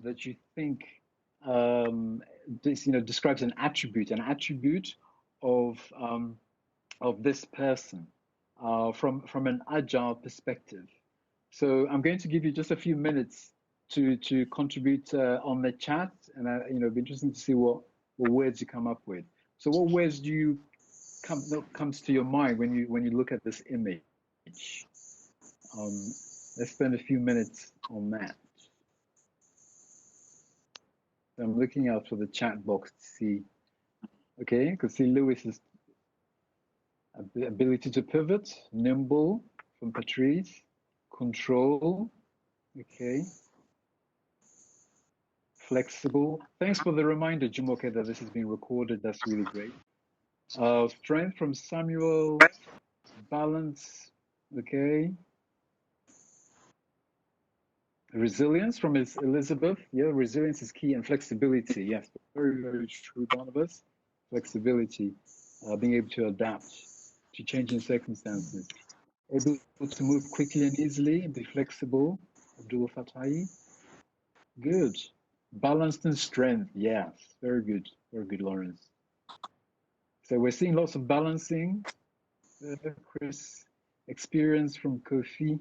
that you think this describes an attribute of this person from an agile perspective. So I'm going to give you just a few minutes to contribute on the chat, and it'd be interesting to see what words you come up with. So what words do you comes to your mind when you look at this image? Let's spend a few minutes on that. I'm looking out for the chat box to see. Okay, I can see Lewis's ability to pivot, nimble from Patrice, control, okay, flexible. Thanks for the reminder, Jumoke, that this is being recorded. That's really great. Strength from Samuel, balance, okay. Resilience from Elizabeth. Yeah, resilience is key, and flexibility. Yes, very, very true, Barnabas. Flexibility, being able to adapt to changing circumstances. Able to move quickly and easily and be flexible. Abdul Fatai. Good. Balanced and strength. Yes, very good. Very good, Lawrence. So we're seeing lots of balancing. Chris, experience from Kofi.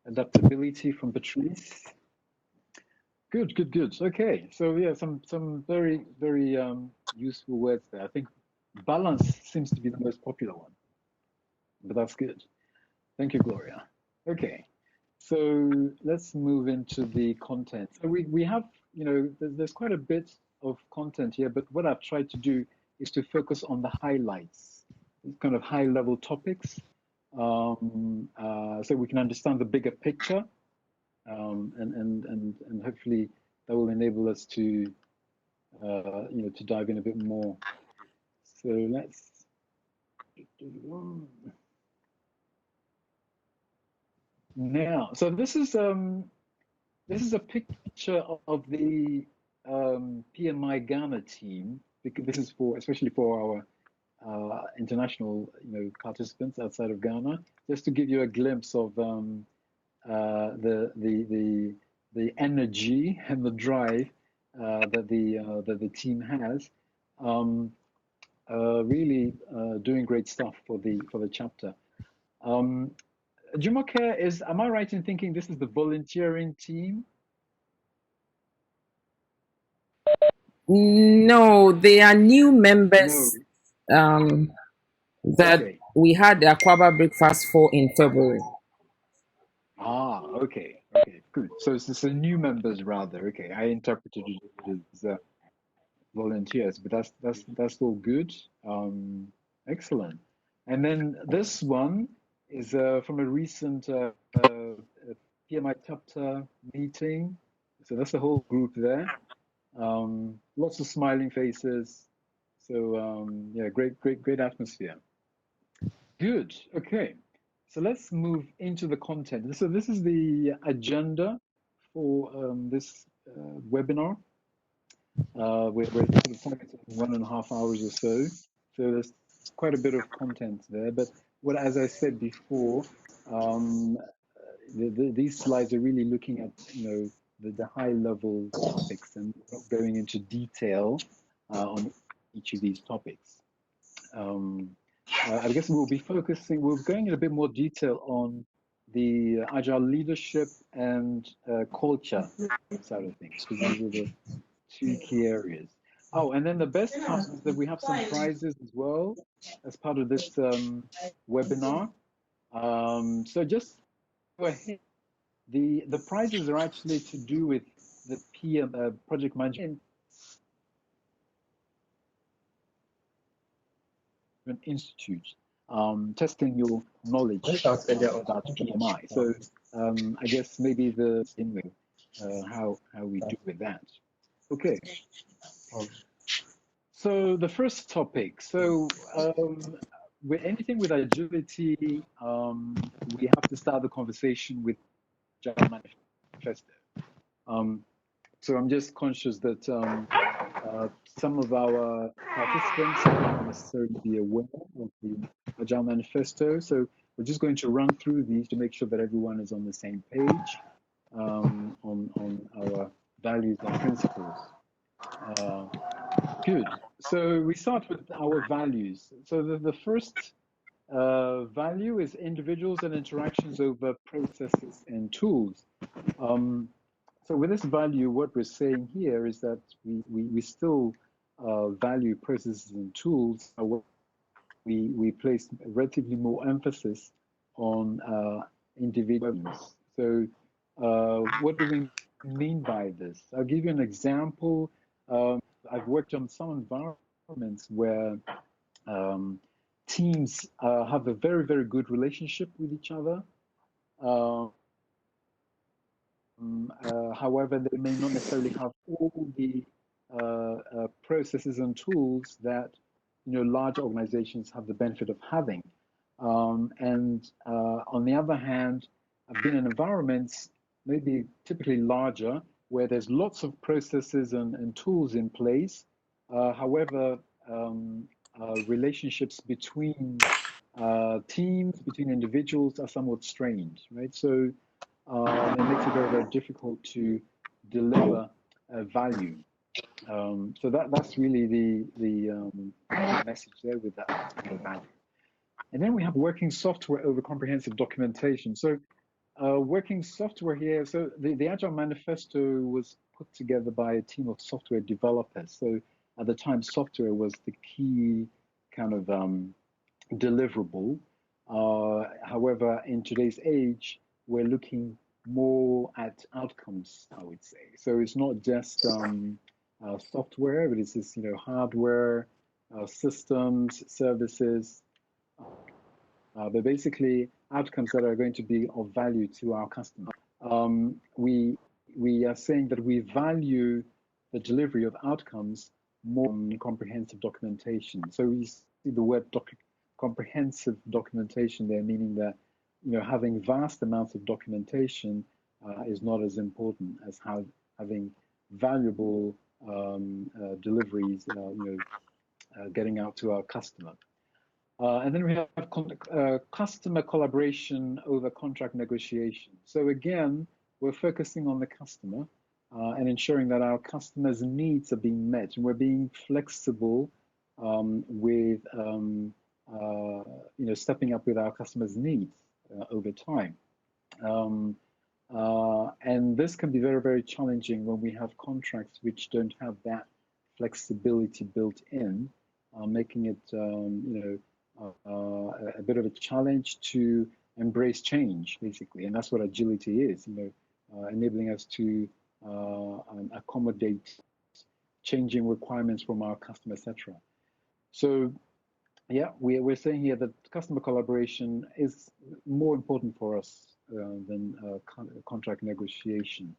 Adaptability from Patrice. Good, good, good. Okay, so yeah, some very, very useful words there. I think balance seems to be the most popular one, but that's good. Thank you, Gloria. Okay, so let's move into the content. So we have, there's quite a bit of content here, but what I've tried to do is to focus on the highlights, kind of high-level topics, so we can understand the bigger picture, and hopefully that will enable us to, to dive in a bit more. So let's. Now, so this is a picture of the PMI Ghana team, because this is especially for our international participants outside of Ghana, just to give you a glimpse of the energy and the drive that the team has. Really doing great stuff for the chapter. Jumoke, am I right in thinking this is the volunteering team? No, they are new members that we had the Aquaba breakfast for in February. Ah, okay, good. So it's a new members rather. Okay, I interpreted it as volunteers, but that's all good. Excellent. And then this one is from a recent PMI chapter meeting. So that's the whole group there. Lots of smiling faces. So yeah, great atmosphere. Good. Okay. So let's move into the content. So this is the agenda for this webinar. We're targeting 1.5 hours or so. So there's quite a bit of content there. But as I said before, these slides are really looking at the high level topics and not going into detail on each of these topics. I guess we're going in a bit more detail on the agile leadership and culture side of things, because these are the two key areas. Oh, and then the best part is that we have some prizes as well as part of this webinar. So just go ahead. The prizes are actually to do with the PM project management Institute, testing your knowledge about PMI. So I guess maybe how we do with that. Okay. So the first topic. So with anything with agility, we have to start the conversation with Agile Manifesto. So I'm just conscious that some of our participants may not necessarily be aware of the Agile Manifesto. So we're just going to run through these to make sure that everyone is on the same page on our values and principles. Good. So we start with our values. So the first value is individuals and interactions over processes and tools. Um, so with this value, what we're saying here is that we still value processes and tools. We place relatively more emphasis on individuals. So what do we mean by this? I'll give you an example. I've worked on some environments where um, teams have a very, very good relationship with each other. However, they may not necessarily have all the processes and tools that large organizations have the benefit of having. And on the other hand, I've been in environments, maybe typically larger, where there's lots of processes and tools in place. However, relationships between teams, between individuals are somewhat strained, right? So it makes it very, very difficult to deliver value. So that's really the message there with that particular value. And then we have working software over comprehensive documentation. So working software here, so the Agile Manifesto was put together by a team of software developers. So at the time, software was the key kind of deliverable. However, in today's age, we're looking more at outcomes, I would say. So it's not just software, but it's just hardware, systems, services, but basically outcomes that are going to be of value to our customer. We are saying that we value the delivery of outcomes more than comprehensive documentation. So we see the word comprehensive documentation there, meaning that having vast amounts of documentation is not as important as having valuable deliveries, getting out to our customer. And then we have customer collaboration over contract negotiation. So again, we're focusing on the customer and ensuring that our customers' needs are being met, and we're being flexible with stepping up with our customers' needs over time. And this can be very, very challenging when we have contracts which don't have that flexibility built in, making it a bit of a challenge to embrace change, basically. And that's what agility is, enabling us to accommodate changing requirements from our customer, etc. So yeah, we're saying here that customer collaboration is more important for us than contract negotiation.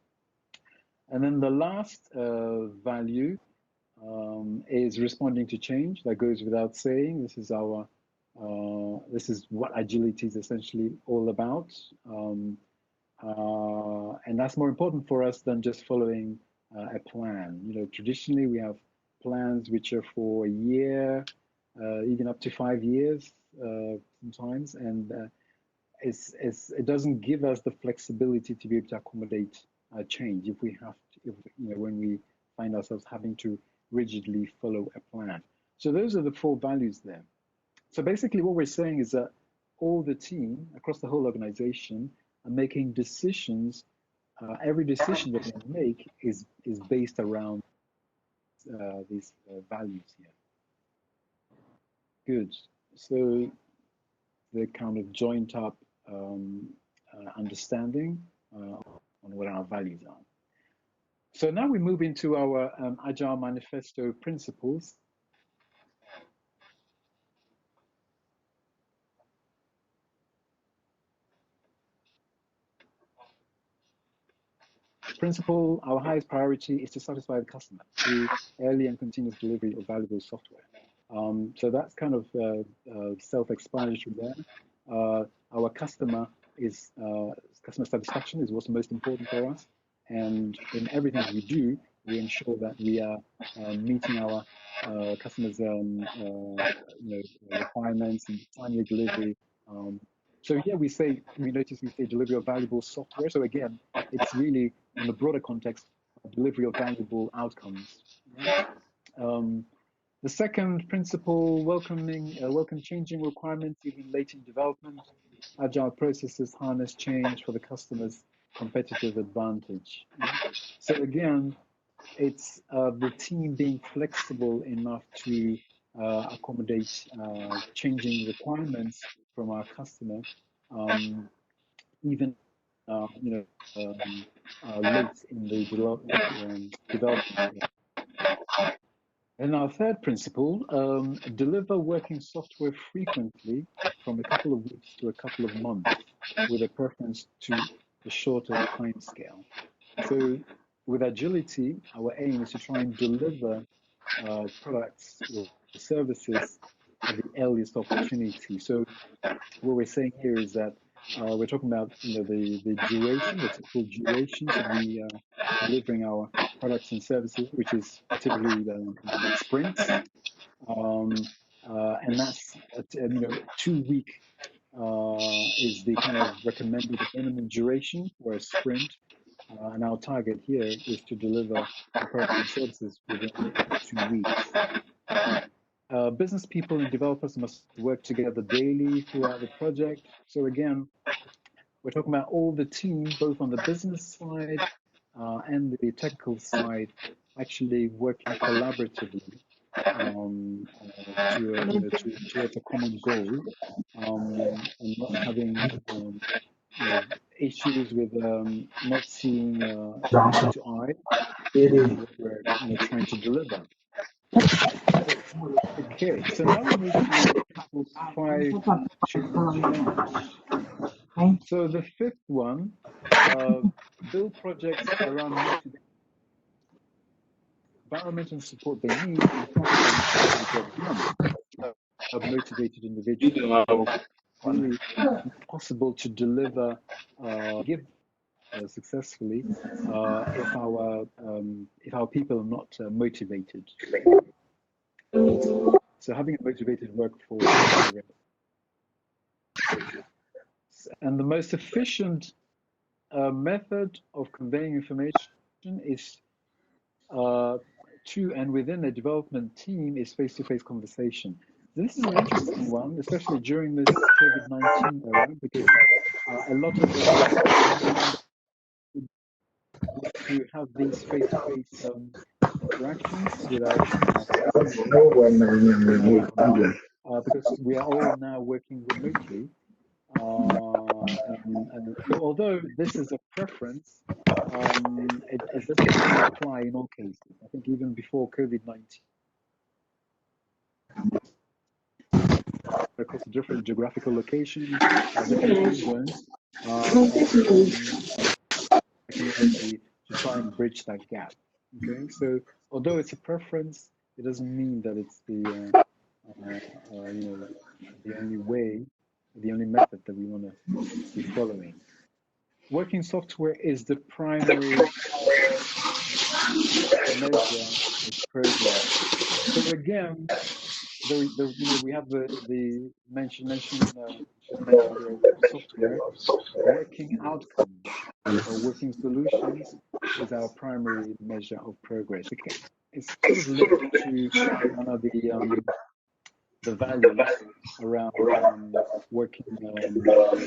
And then the last value is responding to change. That goes without saying. This is what agility is essentially all about. And that's more important for us than just following a plan. Traditionally we have plans which are for a year, even up to 5 years sometimes, and it doesn't give us the flexibility to be able to accommodate change if we have to, when we find ourselves having to rigidly follow a plan. So those are the 4 values there. So basically what we're saying is that all the team across the whole organization are making decisions. Every decision that they make is based around these values here. Good. So the kind of joint up understanding on what our values are. So now we move into our Agile Manifesto principles. Principle, our highest priority is to satisfy the customer through early and continuous delivery of valuable software. So that's kind of self-explanatory there. Our customer satisfaction is what's most important for us. And in everything we do, we ensure that we are meeting our customers' requirements and timely delivery. So here we say delivery of valuable software. So again, it's really in the broader context delivery of valuable outcomes. Yeah? The second principle, welcome changing requirements even late in development. Agile processes harness change for the customer's competitive advantage. So again, it's the team being flexible enough to accommodate changing requirements from our customer, even late in the development. And our third principle, deliver working software frequently from a couple of weeks to a couple of months with a preference to a shorter time scale. So with agility, our aim is to try and deliver products or services at the earliest opportunity. So what we're saying here is that we're talking about the duration, the typical durations that we are delivering our products and services, which is typically sprints, and that's 2 week is the kind of recommended minimum duration for a sprint. And our target here is to deliver the products and services within 2 weeks. Business people and developers must work together daily throughout the project. So again, we're talking about all the team, both on the business side and the technical side, actually working collaboratively towards a common goal, and not having issues with not seeing eye to eye what we're trying to deliver. Okay, so now we move to principle 5, change. So the fifth one, build projects around environment and support they need, and trust them to get the job done. Motivated individuals. So really possible to deliver, give successfully if our people are not motivated. So having a motivated workforce. And the most efficient method of conveying information is to and within a development team is face-to-face conversation. This is an interesting one, especially during this COVID-19 era, because a lot of us to have these face-to-face interactions with our because we are all now working remotely. And so although this is a preference, it doesn't apply in all cases. I think even before COVID-19, across different geographical locations, different time zones, technology to try and bridge that gap. Okay, so although it's a preference, it doesn't mean that it's the only way, the only method that we want to be following. Working software is the primary measure of progress. So again, we have the mention software, working outcomes or working solutions is our primary measure of progress. Okay. It's sort of linked to one of the values around working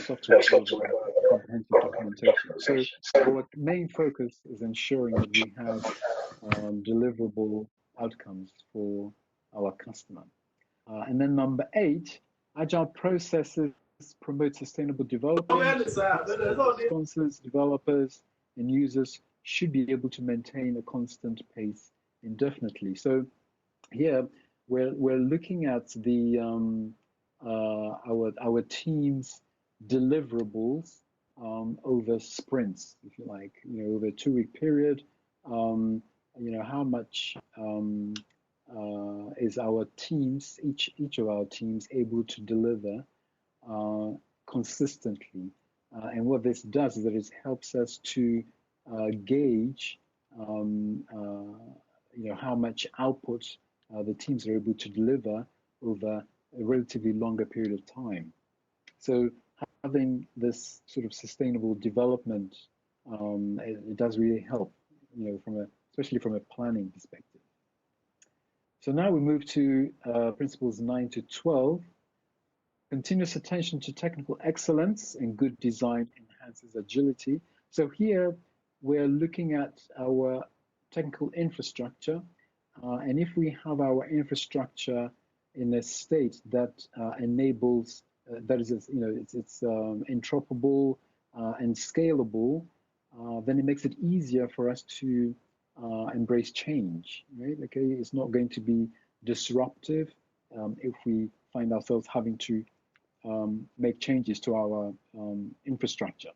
software over comprehensive documentation. So our main focus is ensuring that we have deliverable outcomes for our customer. And then number 8, agile processes promote sustainable development. Sponsors, developers, and users should be able to maintain a constant pace indefinitely. So here we're looking at the our team's deliverables over sprints, if you like, over a 2-week period. How much is our teams, each of our teams, able to deliver consistently? And what this does is that it helps us to gauge, how much output the teams are able to deliver over a relatively longer period of time. So having this sort of sustainable development, it does really help especially from a planning perspective. So now we move to principles 9 to 12. Continuous attention to technical excellence and good design enhances agility. So here we're looking at our technical infrastructure, and if we have our infrastructure in a state that enables, that is, it's interoperable and scalable, then it makes it easier for us to embrace change, right? Okay, it's not going to be disruptive if we find ourselves having to make changes to our infrastructure.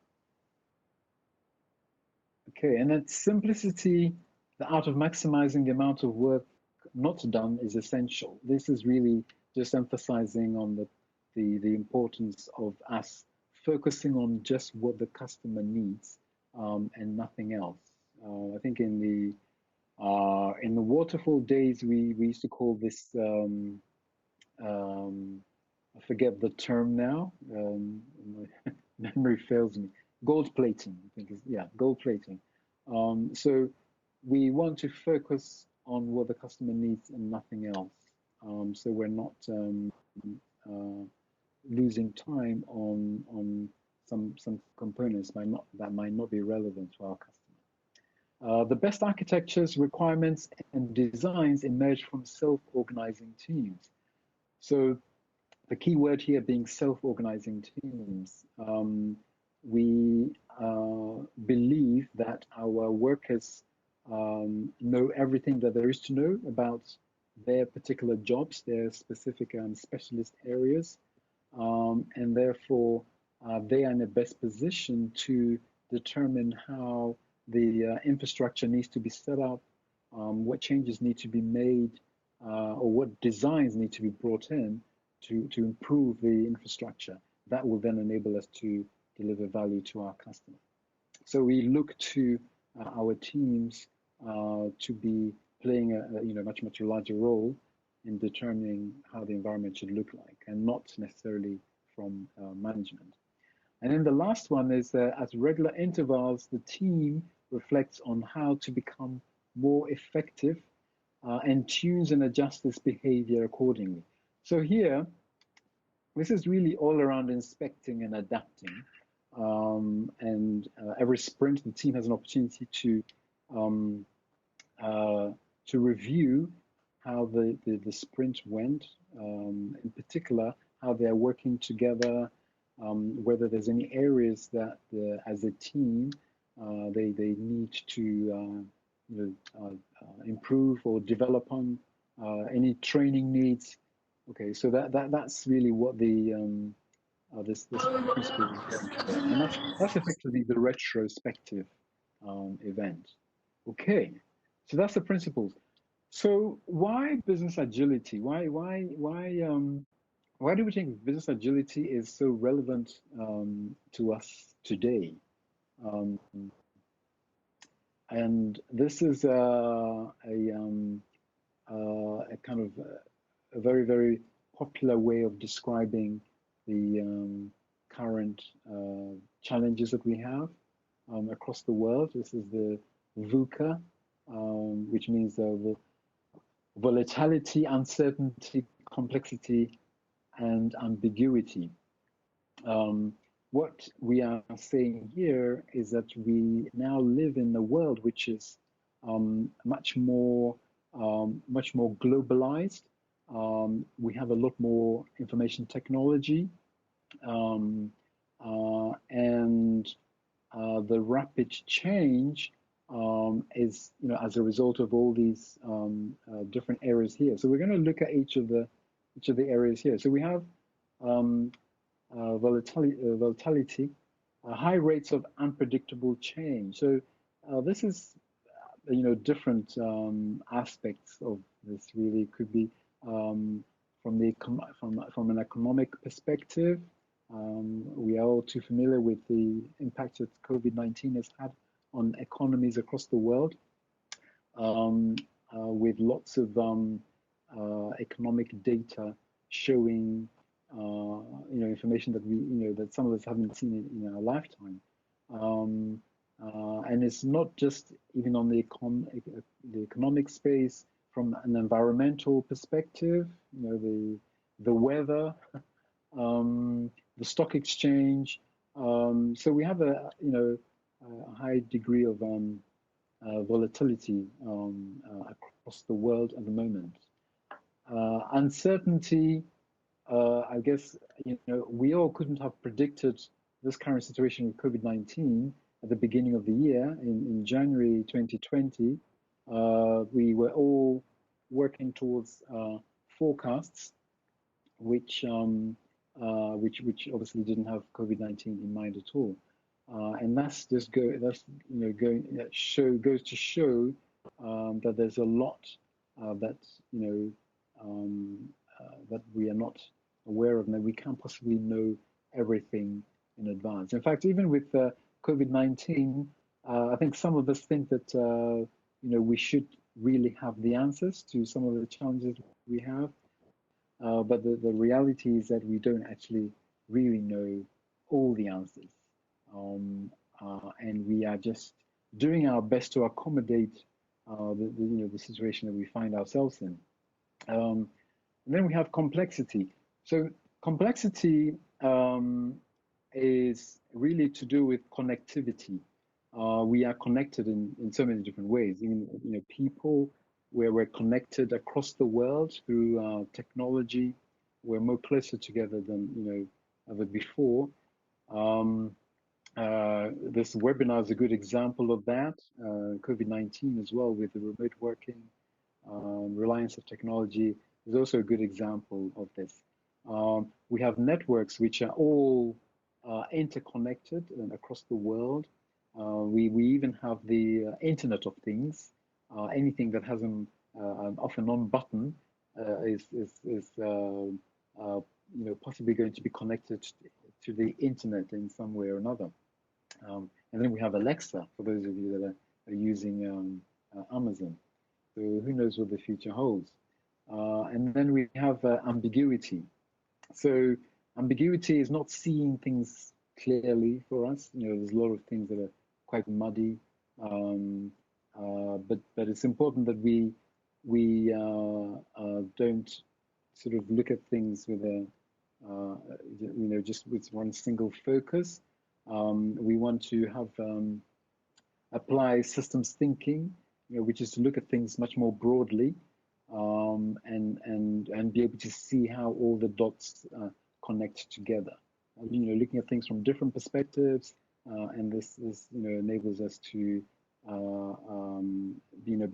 Okay, and then simplicity, the art of maximizing the amount of work not done is essential. This is really just emphasizing on the importance of us focusing on just what the customer needs and nothing else. I think in the waterfall days, we used to call this, I forget the term now, my memory fails me, gold plating, I think is, yeah, gold plating. So we want to focus on what the customer needs and nothing else. So we're not losing time on some components that might not be relevant to our customer. The best architectures, requirements, and designs emerge from self-organizing teams. So the key word here being self-organizing teams. We believe that our workers know everything that there is to know about their particular jobs, their specific specialist areas, and therefore they are in the best position to determine how the infrastructure needs to be set up, what changes need to be made, or what designs need to be brought in to improve the infrastructure. That will then enable us to deliver value to our customer. So we look to our teams to be playing a much larger role in determining how the environment should look like, and not necessarily from management. And then the last one is at regular intervals, the team reflects on how to become more effective and tunes and adjusts this behavior accordingly. So here, this is really all around inspecting and adapting. Every sprint, the team has an opportunity to review how the sprint went, in particular, how they're working together, whether there's any areas that as a team they need to improve or develop on, any training needs. Okay, so that's really what the this principle is referring to, and that's effectively the retrospective event. Okay, so that's the principles. So why business agility? Why do we think business agility is so relevant to us today? And this is a kind of a very popular way of describing the current challenges that we have across the world. This is the VUCA, which means the volatility, uncertainty, complexity, and ambiguity. What we are saying here is that we now live in a world which is much more globalized. We have a lot more information technology, and the rapid change is, as a result of all these different areas here. So we're going to look at each of the areas here. So we have volatility, high rates of unpredictable change. So this is, different aspects of this. Really could be from an economic perspective. We are all too familiar with the impact that COVID-19 has had on economies across the world, with lots of economic data showing information that that some of us haven't seen in our lifetime. And it's not just even on the economic space, from an environmental perspective, the weather, the stock exchange. So we have a high degree of volatility across the world at the moment. Uncertainty, I guess, we all couldn't have predicted this current situation with COVID-19 at the beginning of the year in January 2020. We were all working towards forecasts which obviously didn't have COVID-19 in mind at all. And that's just goes to show that there's a lot that that we are not aware of, and that we can't possibly know everything in advance. In fact, even with COVID-19, I think some of us think that we should really have the answers to some of the challenges we have. But the reality is that we don't actually really know all the answers. And we are just doing our best to accommodate the situation that we find ourselves in. And then we have complexity. So complexity is really to do with connectivity. We are connected in so many different ways. Even people, where we're connected across the world through technology. We're more closer together than ever before. This webinar is a good example of that. COVID-19 as well, with the remote working, reliance of technology, is also a good example of this. We have networks which are all interconnected and across the world. We even have the Internet of Things. Anything that has an off and on button is possibly going to be connected to the internet in some way or another. And then we have Alexa, for those of you that are using Amazon. So who knows what the future holds? And then we have ambiguity. So ambiguity is not seeing things clearly for us. There's a lot of things that are quite muddy. But it's important that we don't sort of look at things with just with one single focus. We want to have apply systems thinking, which is to look at things much more broadly, and be able to see how all the dots connect together. Looking at things from different perspectives, and this enables us to be in a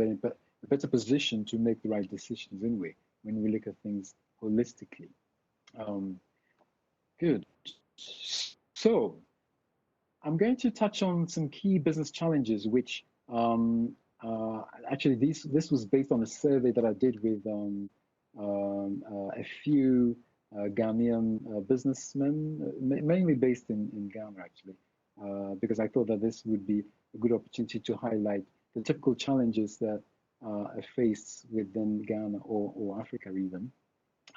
better position to make the right decisions anyway, when we look at things holistically. Good. So I'm going to touch on some key business challenges, which actually this was based on a survey that I did with a few Ghanaian businessmen, mainly based in Ghana, actually, because I thought that this would be a good opportunity to highlight the typical challenges that are faced within Ghana or Africa even,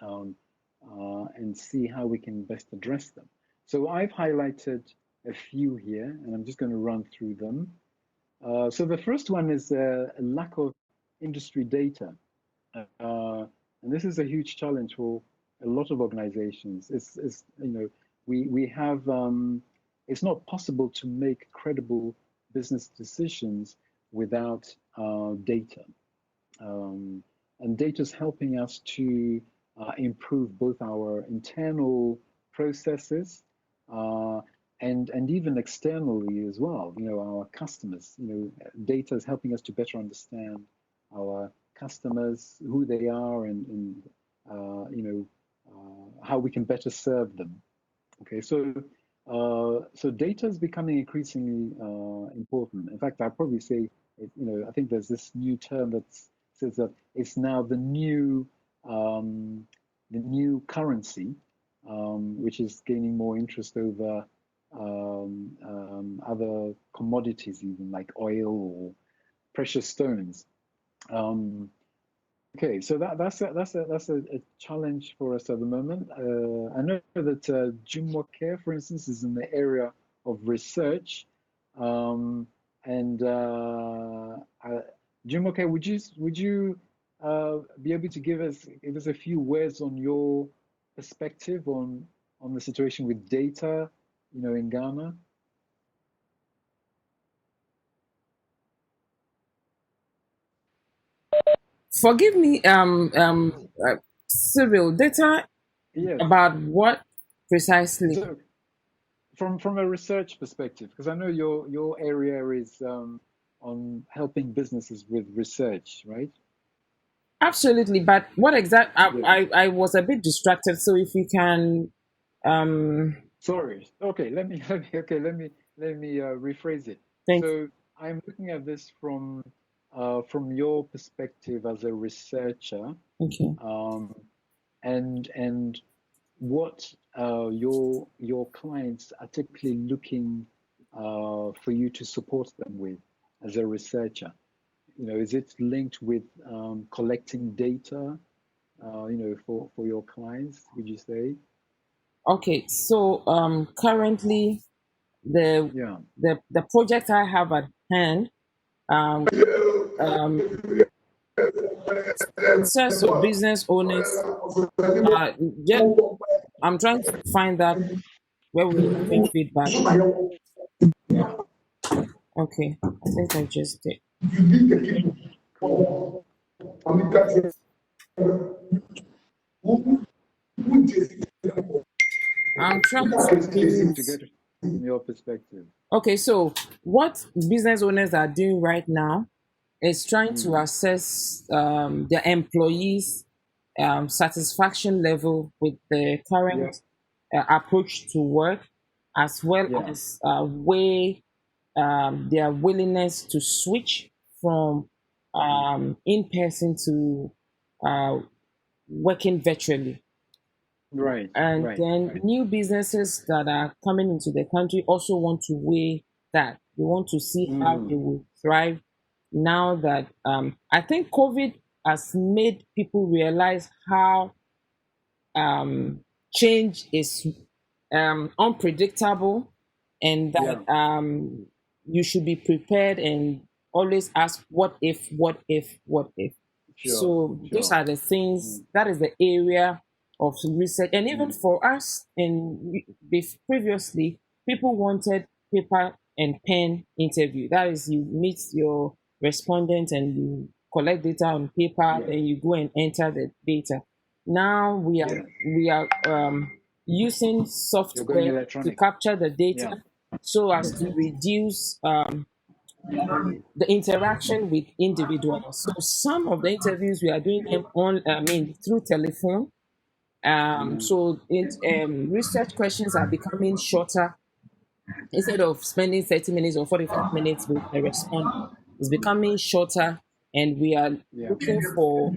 and see how we can best address them. So I've highlighted a few here, and I'm just going to run through them. So the first one is a lack of industry data. And this is a huge challenge for a lot of organizations. We have, it's not possible to make credible business decisions without data. And data is helping us to improve both our internal processes and even externally as well. Our customers. Data is helping us to better understand our customers, who they are, and how we can better serve them. Okay, so data is becoming increasingly important. In fact, I'd probably say, I think there's this new term that says that it's now the new currency, which is gaining more interest over other commodities, even like oil or precious stones. Okay, so that's a challenge for us at the moment. I know that Jumoke, for instance, is in the area of research, And Jumoke, would you be able to give us a few words on your perspective on the situation with data, in Ghana? Forgive me, Cyril, data Yes. about what precisely? So from a research perspective, because I know your area is on helping businesses with research, right? Absolutely, but what exact? Yes. I was a bit distracted, so if you can, um, Sorry. Okay, let me rephrase it. thank. So I'm looking at this from your perspective as a researcher, Okay. um, and what your clients are typically looking for you to support them with as a researcher. Is it linked with collecting data, for your clients, would you say? Okay, so currently the Yeah. the project I have at hand um, um, consists of business owners. Uh, just, I'm trying to find that where we're having feedback. Yeah. Okay, I think I just did. Cool. I'm trying It's to just pin interesting it. to get from your perspective. Okay, so what business owners are doing right now is trying to Mm. assess their employees' satisfaction level with the Yeah. current approach to work, as well Yeah. as weigh their willingness to switch from Mm. in person to uh, working virtually. Right. And Right. then Right. new businesses that are coming into the country also want to weigh that. They want to see how they Mm. will thrive now that I think COVID has made people realize how um, change is unpredictable, and that Yeah. you should be prepared and always ask what if, what if, what if. Sure. So those Sure. are the things, Mm. that is the area of research. And even Mm. for us, previously, people wanted paper and pen interview. That is, you meet your respondent and you collect data on paper, Yeah. then you go and enter the data. Now Yeah. we are using You're going software to electronic. capture the Yeah. data so as to reduce the interaction with individuals. So some of the interviews we are doing them on, I mean, through telephone. Mm. Research questions are becoming shorter. Instead of spending 30 minutes or 45 minutes with a respondent, it's becoming shorter, and we are Yeah. looking for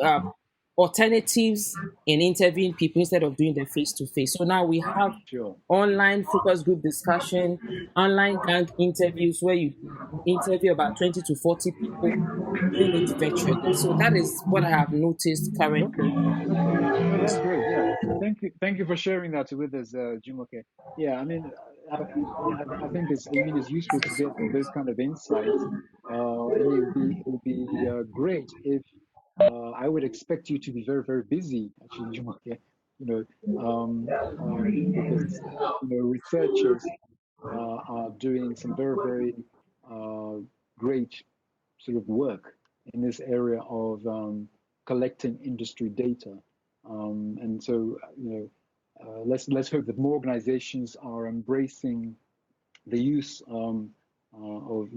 um, alternatives in interviewing people instead of doing the face to face. So now we have Sure. online focus group discussion, online gang interviews where you interview about 20 to 40 people, doing it virtually. So that is what I have noticed Okay. currently. Okay. No, that's great. Yeah. Thank you. Thank you for sharing that with us, Jumoke. Yeah. I mean, I think it's useful to get those kind of insights, and it would be great if I would expect you to be very very busy actually, Jumoke. Because researchers are doing some very very uh, great sort of work in this area of collecting industry data. And so, let's hope that more organizations are embracing the use of of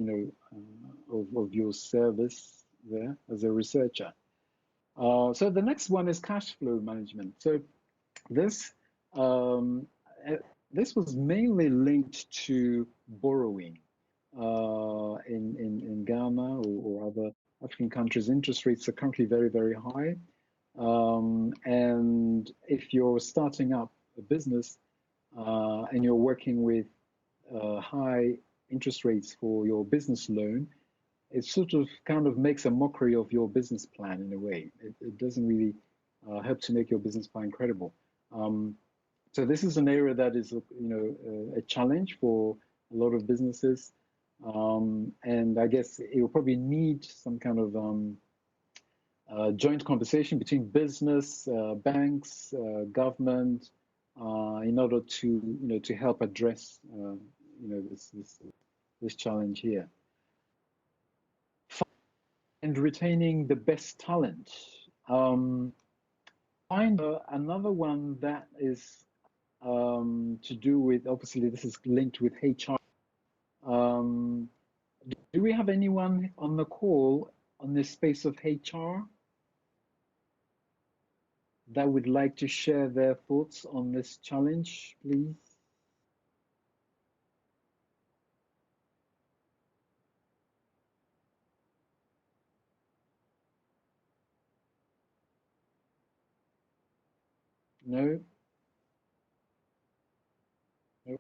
your service there as a researcher. So the next one is cash flow management. So this um, uh, this was mainly linked to borrowing in Ghana or other African countries. Interest rates are currently very, very high. And if you're starting up a business and you're working with high interest rates for your business loan, it sort of kind of makes a mockery of your business plan in a way. It doesn't really help to make your business plan credible. So this is an area that is, a challenge for lot of businesses. And I guess it will probably need some kind of joint conversation between business, banks, government, in order to to help address this challenge here. And retaining the best talent. Find another one that is to do with, obviously this is linked with HR. Do we have anyone on the call on this space of HR that would like to share their thoughts on this challenge, please? No?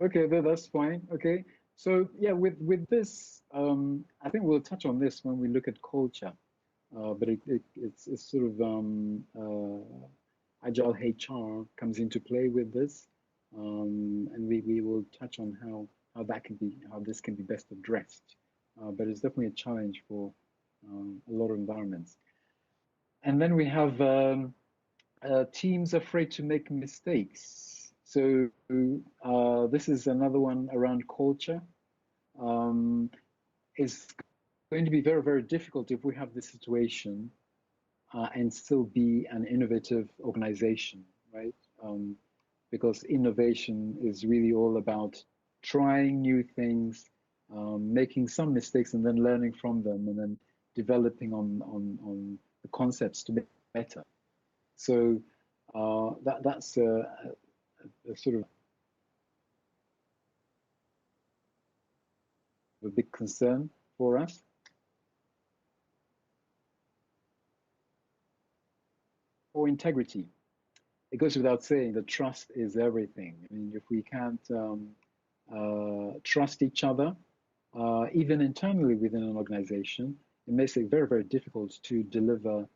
Okay, that's fine. Okay. So yeah, with this, I think we'll touch on this when we look at culture. But it's sort of agile HR comes into play with this, and we will touch on how that can be how this can be best addressed. But it's definitely a challenge for a lot of environments. And then we have teams afraid to make mistakes. So this is another one around culture. It's going to be very, very difficult if we have this situation and still be an innovative organization, right? Because innovation is really all about trying new things, making some mistakes, and then learning from them, and then developing on the concepts to make it better. So that's a sort of a big concern for us. For integrity, it goes without saying that trust is everything. I mean, if we can't trust each other, even internally within an organization, it makes it very, very difficult to deliver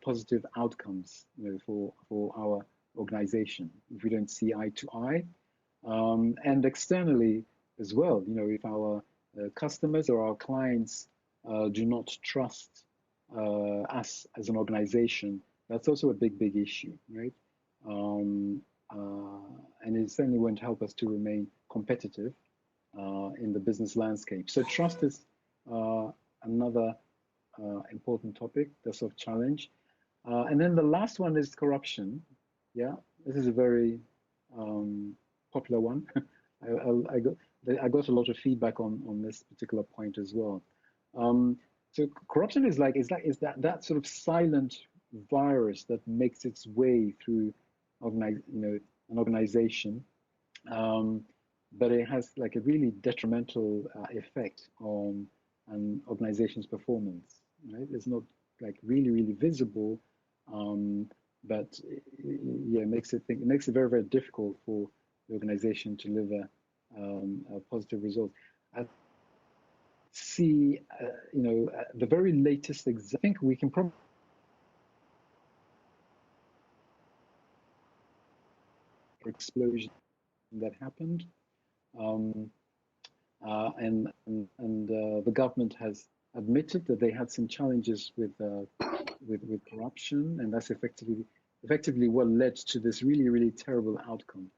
positive outcomes, for our organization if we don't see eye to eye, and externally as well. If our customers or our clients do not trust us as an organization, that's also a big, big issue, right? And it certainly won't help us to remain competitive in the business landscape. So trust is another important topic, that's of challenge. And then the last one is corruption. Yeah, this is a very popular one. I got a lot of feedback on this particular point as well. So corruption is that sort of silent virus that makes its way through an organization, but it has like a really detrimental effect on an organization's performance. Right? It's not like really visible, but yeah, it makes it very, very difficult for the organization to deliver a positive result. I see, the very latest example. I think we can probably explosion that happened, and the government has admitted that they had some challenges with corruption, and that's effectively what led to this really terrible outcome.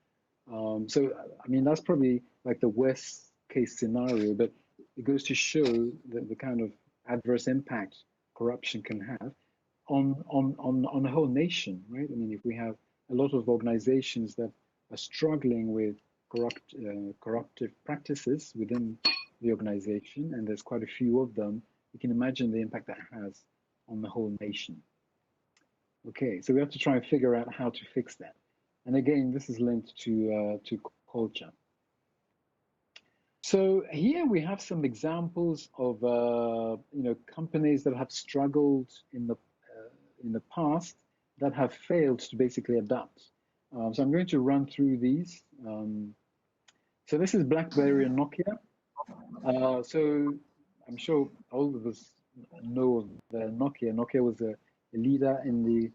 So I mean, that's probably like the worst case scenario, but it goes to show the kind of adverse impact corruption can have on a whole nation, right? I mean, if we have a lot of organizations that are struggling with corruptive practices within the organization, and there's quite a few of them, you can imagine the impact that has on the whole nation. Okay, so we have to try and figure out how to fix that. And again, this is linked to culture. So here we have some examples of companies that have struggled in the past that have failed to basically adapt. So I'm going to run through these. So this is BlackBerry and Nokia. So I'm sure all of us know of the Nokia. Nokia was a leader in the.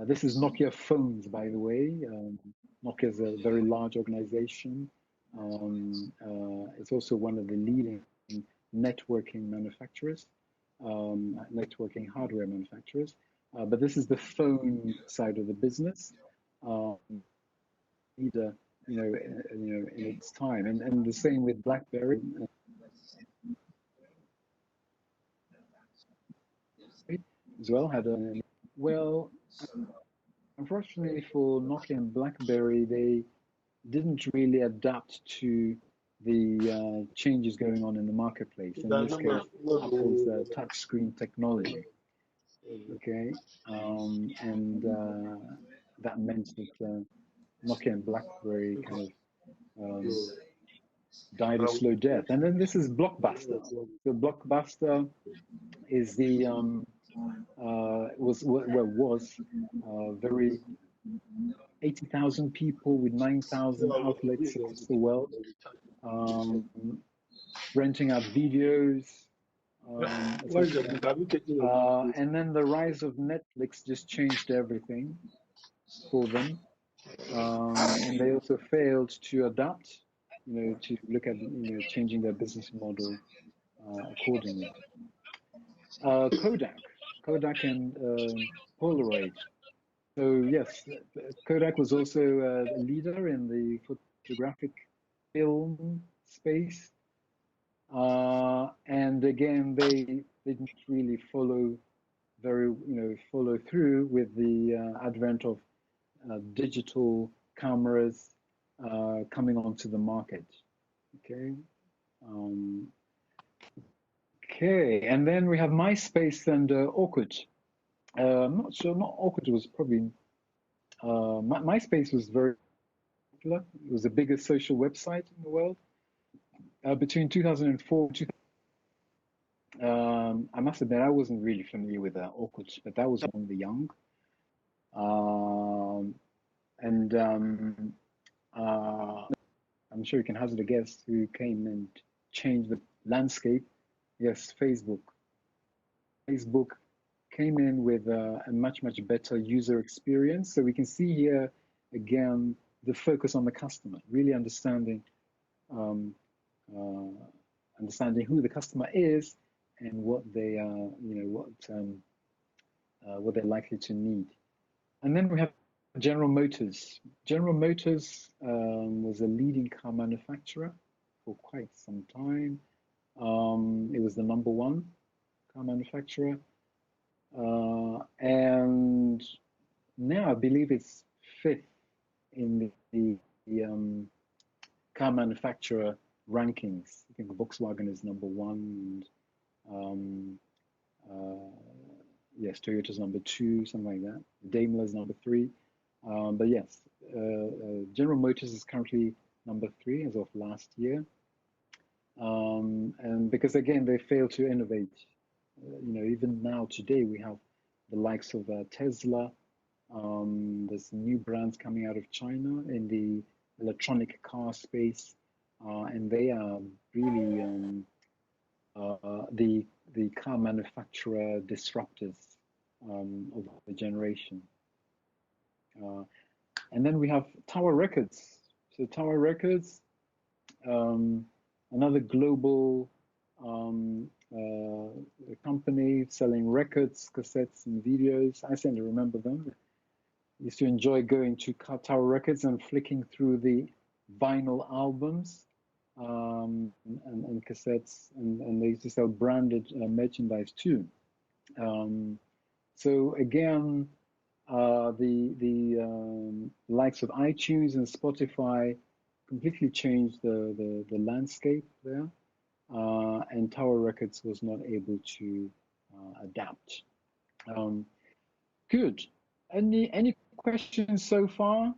This is Nokia phones, by the way. Nokia is a very large organization. It's also one of the leading networking manufacturers, networking hardware manufacturers. But this is the phone side of the business. Um, Leader, in its time, and the same with BlackBerry as well. Well, unfortunately for Nokia and BlackBerry, they didn't really adapt to the changes going on in the marketplace. In this case, Apple's touchscreen technology. Okay, and that meant that Nokia and BlackBerry kind of died a slow death. And then this is Blockbuster. So Blockbuster is the was very 80,000 people with 9,000 outlets across the world, um, renting out videos, etc. And then the rise of Netflix just changed everything for them. And they also failed to adapt, to look at, changing their business model accordingly. Kodak and Polaroid. So yes, Kodak was also a leader in the photographic film space. And again, they didn't really follow through with the advent of digital cameras coming onto the market. Okay. Um, okay, and then we have MySpace and Orkut. I'm not sure. Not Orkut was probably. MySpace was very popular. It was the biggest social website in the world. Between 2004 and I must admit, I wasn't really familiar with Orkut, but that was among the young. Um, and I'm sure you can hazard a guess who came and changed the landscape. Yes, Facebook. Facebook came in with a much, much better user experience. So we can see here again the focus on the customer, really um, uh, understanding who the customer is and what they what they're likely to need. And then we have General Motors. General Motors was a leading car manufacturer for quite some time. It was the number one car manufacturer. And now I believe it's fifth in the car manufacturer rankings. I think Volkswagen is number one, and yes, Toyota's number two, something like that. Daimler's number three. But yes, General Motors is currently number three as of last year. And because again, they failed to innovate. Even now today, we have the likes of Tesla. There's new brands coming out of China in the electronic car space, and they are really the car manufacturer disruptors of the generation. And then we have Tower Records. So Tower Records, another global company selling records, cassettes, and videos. I certainly remember them. I used to enjoy going to Tower Records and flicking through the vinyl albums and cassettes, and they used to sell branded merchandise too. So again, the likes of iTunes and Spotify completely changed the landscape there, and Tower Records was not able to adapt. Good. Any questions so far?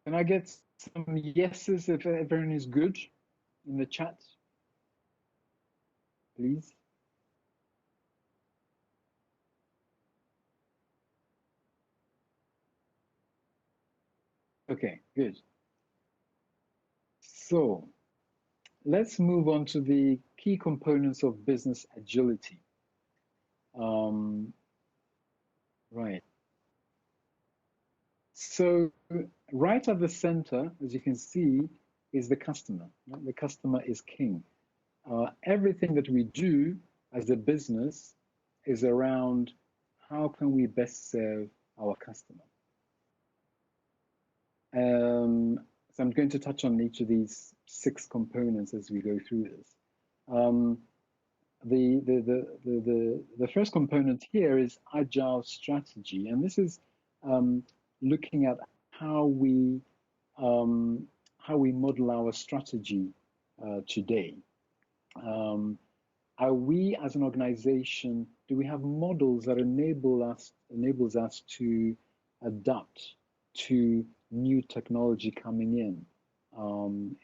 Can I get some yeses if everyone is good in the chat, please? Okay, good. So let's move on to the key components of business agility. Right. So right at the center, as you can see, is the customer. Right? The customer is king. Everything that we do as a business is around how can we best serve our customer. So I'm going to touch on each of these 6 components as we go through this. Um, the first component here is agile strategy, and this is looking at how we model our strategy today. Are we as an organization, do we have models that enables us to adapt to new technology coming in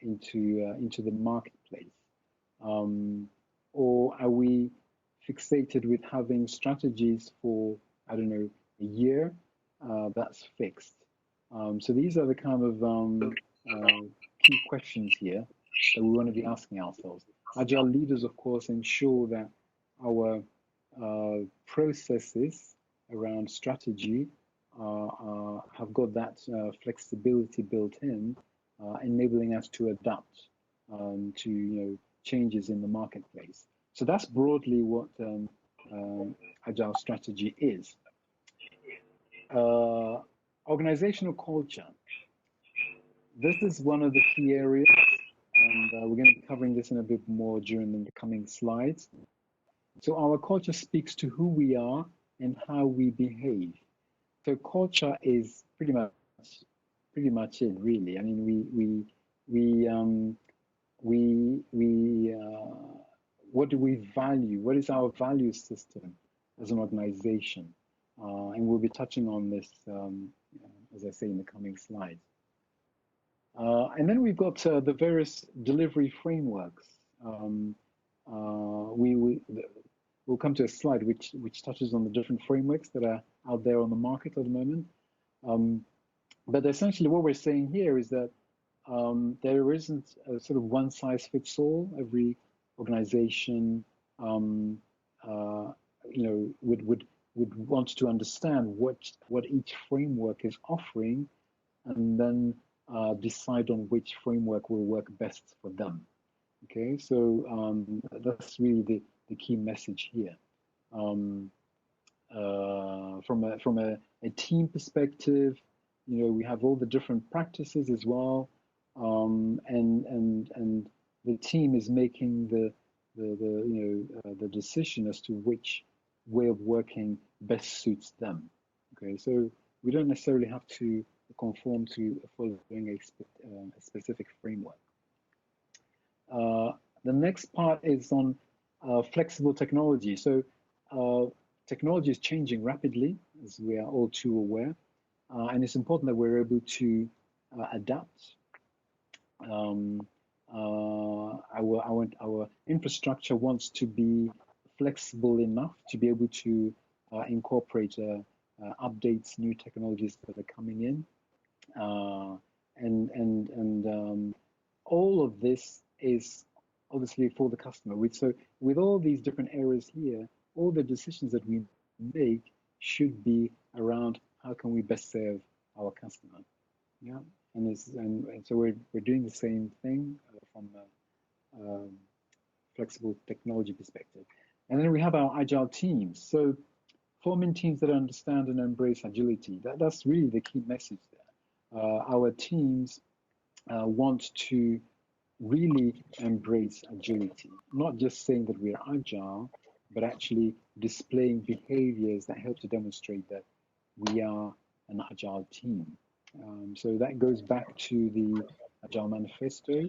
into the marketplace? Or are we fixated with having strategies for, I don't know, a year that's fixed? So these are the kind of key questions here that we want to be asking ourselves. Agile leaders, of course, ensure that our processes around strategy have got that flexibility built in, enabling us to adapt to changes in the marketplace. So that's broadly what agile strategy is. Organizational culture. This is one of the key areas, and we're going to be covering this in a bit more during the coming slides. So our culture speaks to who we are and how we behave. So culture is pretty much it, really. I mean, what do we value? What is our value system as an organization? And we'll be touching on this, as I say, in the coming slides. And then we've got the various delivery frameworks. We'll come to a slide which touches on the different frameworks that are out there on the market at the moment. But essentially what we're saying here is that there isn't a sort of one size fits all. Every organization, would want to understand what each framework is offering, and then decide on which framework will work best for them. Okay, so that's really the key message here. From a team perspective, we have all the different practices as well, and the team is making the decision as to which way of working best suits them. Okay, so we don't necessarily have to conform to following a specific framework. The next part is on flexible technology. So technology is changing rapidly, as we are all too aware, and it's important that we're able to adapt. Our infrastructure wants to be flexible enough to be able to incorporate updates, new technologies that are coming in, and all of this is obviously for the customer. So with all these different areas here, all the decisions that we make should be around how can we best serve our customer. Yeah, and so we're doing the same thing from a flexible technology perspective. And then we have our agile teams. So forming teams that understand and embrace agility. That's really the key message there. Our teams want to really embrace agility, not just saying that we're agile, but actually displaying behaviors that help to demonstrate that we are an agile team. So that goes back to the Agile Manifesto,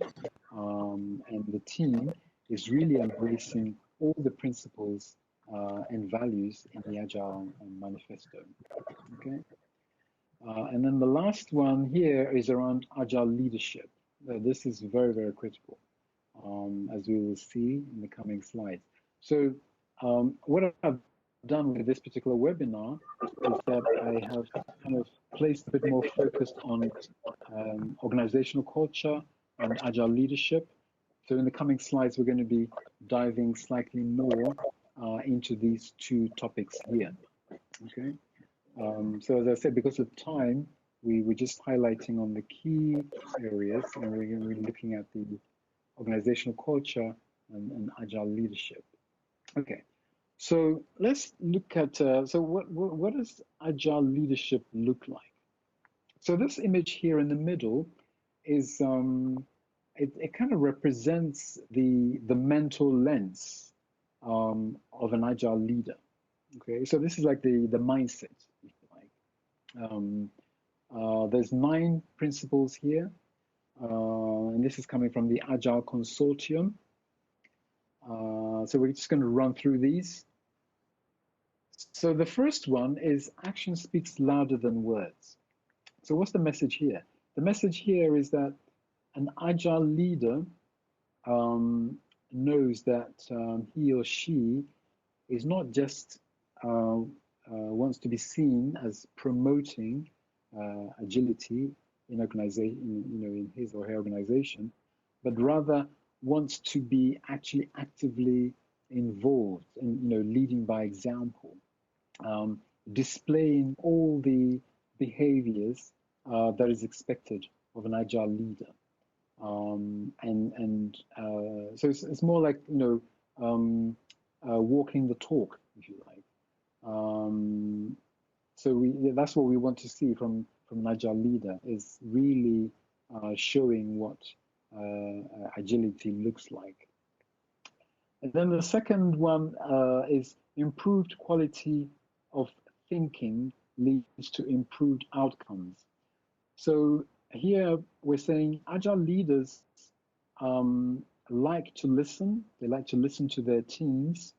and the team is really embracing all the principles and values in the Agile Manifesto. Okay, and then the last one here is around agile leadership. This is very, very critical, as we will see in the coming slides. So what I've done with this particular webinar is that I have kind of placed a bit more focus on organizational culture and agile leadership. So in the coming slides, we're going to be diving slightly more into these 2 topics here. Okay. So as I said, because of time, we're just highlighting on the key areas, and we're going to be looking at the organizational culture and agile leadership. Okay, so let's look at, so what does agile leadership look like? So this image here in the middle is, it kind of represents the mental lens of an agile leader. Okay, so this is like the mindset, if you like. There's 9 principles here, and this is coming from the Agile Consortium. So we're just going to run through these. So the first one is action speaks louder than words. So what's the message here? The message here is that an agile leader knows that he or she is not just wants to be seen as promoting agility in organization, in his or her organization, but rather wants to be actually actively involved and leading by example, displaying all the behaviors that is expected of an agile leader. So it's more like walking the talk, if you like. So that's what we want to see from an agile leader, is really showing what agility looks like. And then the second one is improved quality of thinking leads to improved outcomes. So here we're saying agile leaders like to listen. They like to listen to their teams.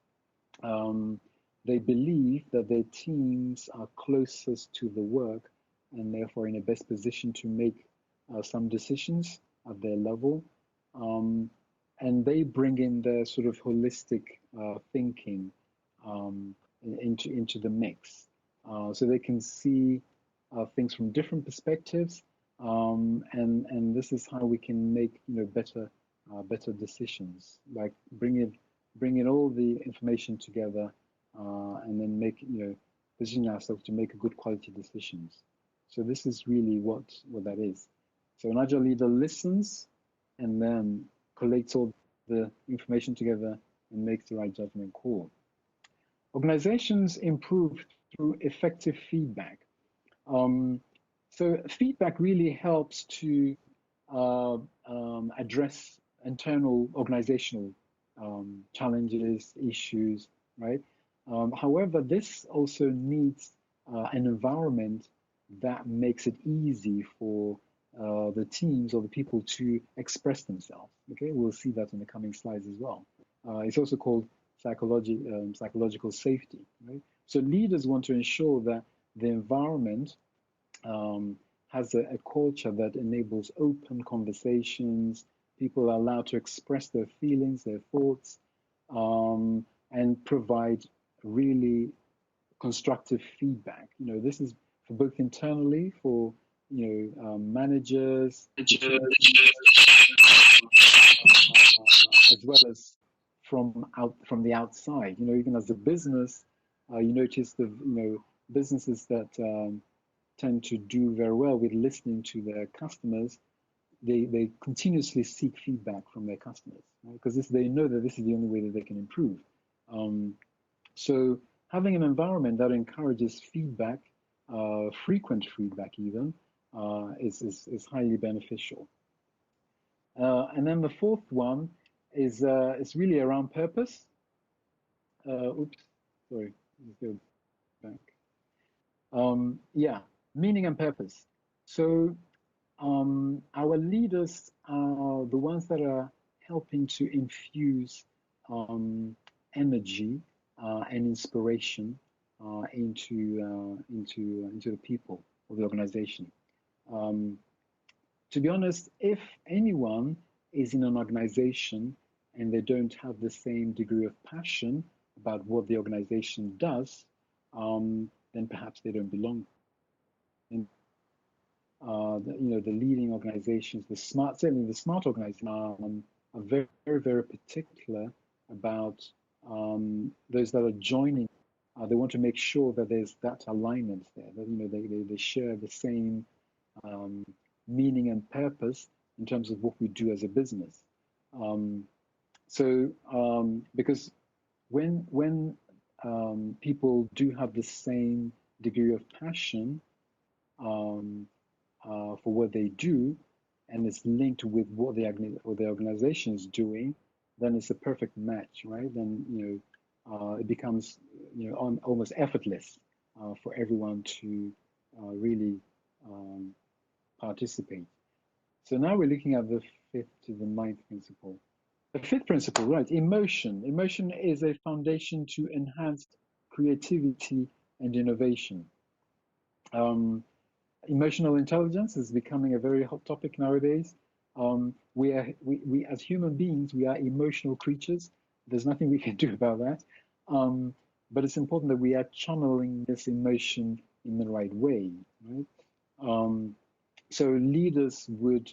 They believe that their teams are closest to the work and therefore in the best position to make some decisions at their level. And they bring in their sort of holistic thinking into the mix. So they can see things from different perspectives, and this is how we can make better decisions, like bringing all the information together, and then position ourselves to make a good quality decisions. So this is really what that is. So an agile leader listens and then collates all the information together and makes the right judgment call. Organizations improve through effective feedback. So feedback really helps to address internal organizational challenges, issues, right? However, this also needs an environment that makes it easy for the teams or the people to express themselves. Okay, we'll see that in the coming slides as well. It's also called psychological safety, right? So leaders want to ensure that the environment has a culture that enables open conversations. People are allowed to express their feelings, their thoughts, and provide really constructive feedback. This is for both internally for managers, as well as from the outside. Even as a business, you notice the businesses that tend to do very well with listening to their customers. They continuously seek feedback from their customers, right? Because they know that this is the only way that they can improve. So having an environment that encourages feedback, frequent feedback even, is highly beneficial. And then the fourth one is really around purpose. Oops, sorry, let's go back. Yeah, meaning and purpose. So our leaders are the ones that are helping to infuse energy and inspiration into the people of the organization. To be honest, if anyone is in an organization and they don't have the same degree of passion about what the organization does, then perhaps they don't belong. And the leading organizations, certainly the smart organizations, are very, very, very particular about those that are joining. They want to make sure that there's that alignment there, that they share the same meaning and purpose in terms of what we do as a business. Um, because when people do have the same degree of passion um, for what they do, and it's linked with what the organization is doing, then it's a perfect match, right? Then it becomes almost effortless for everyone to really um, participate. So now we're looking at the fifth to the ninth principle. The fifth principle, right? Emotion. Emotion is a foundation to enhanced creativity and innovation. Um, Emotional intelligence is becoming a very hot topic nowadays. We as human beings, we are emotional creatures. There's nothing we can do about that. Um, but it's important that we are channeling this emotion in the right way, right? Um, so leaders would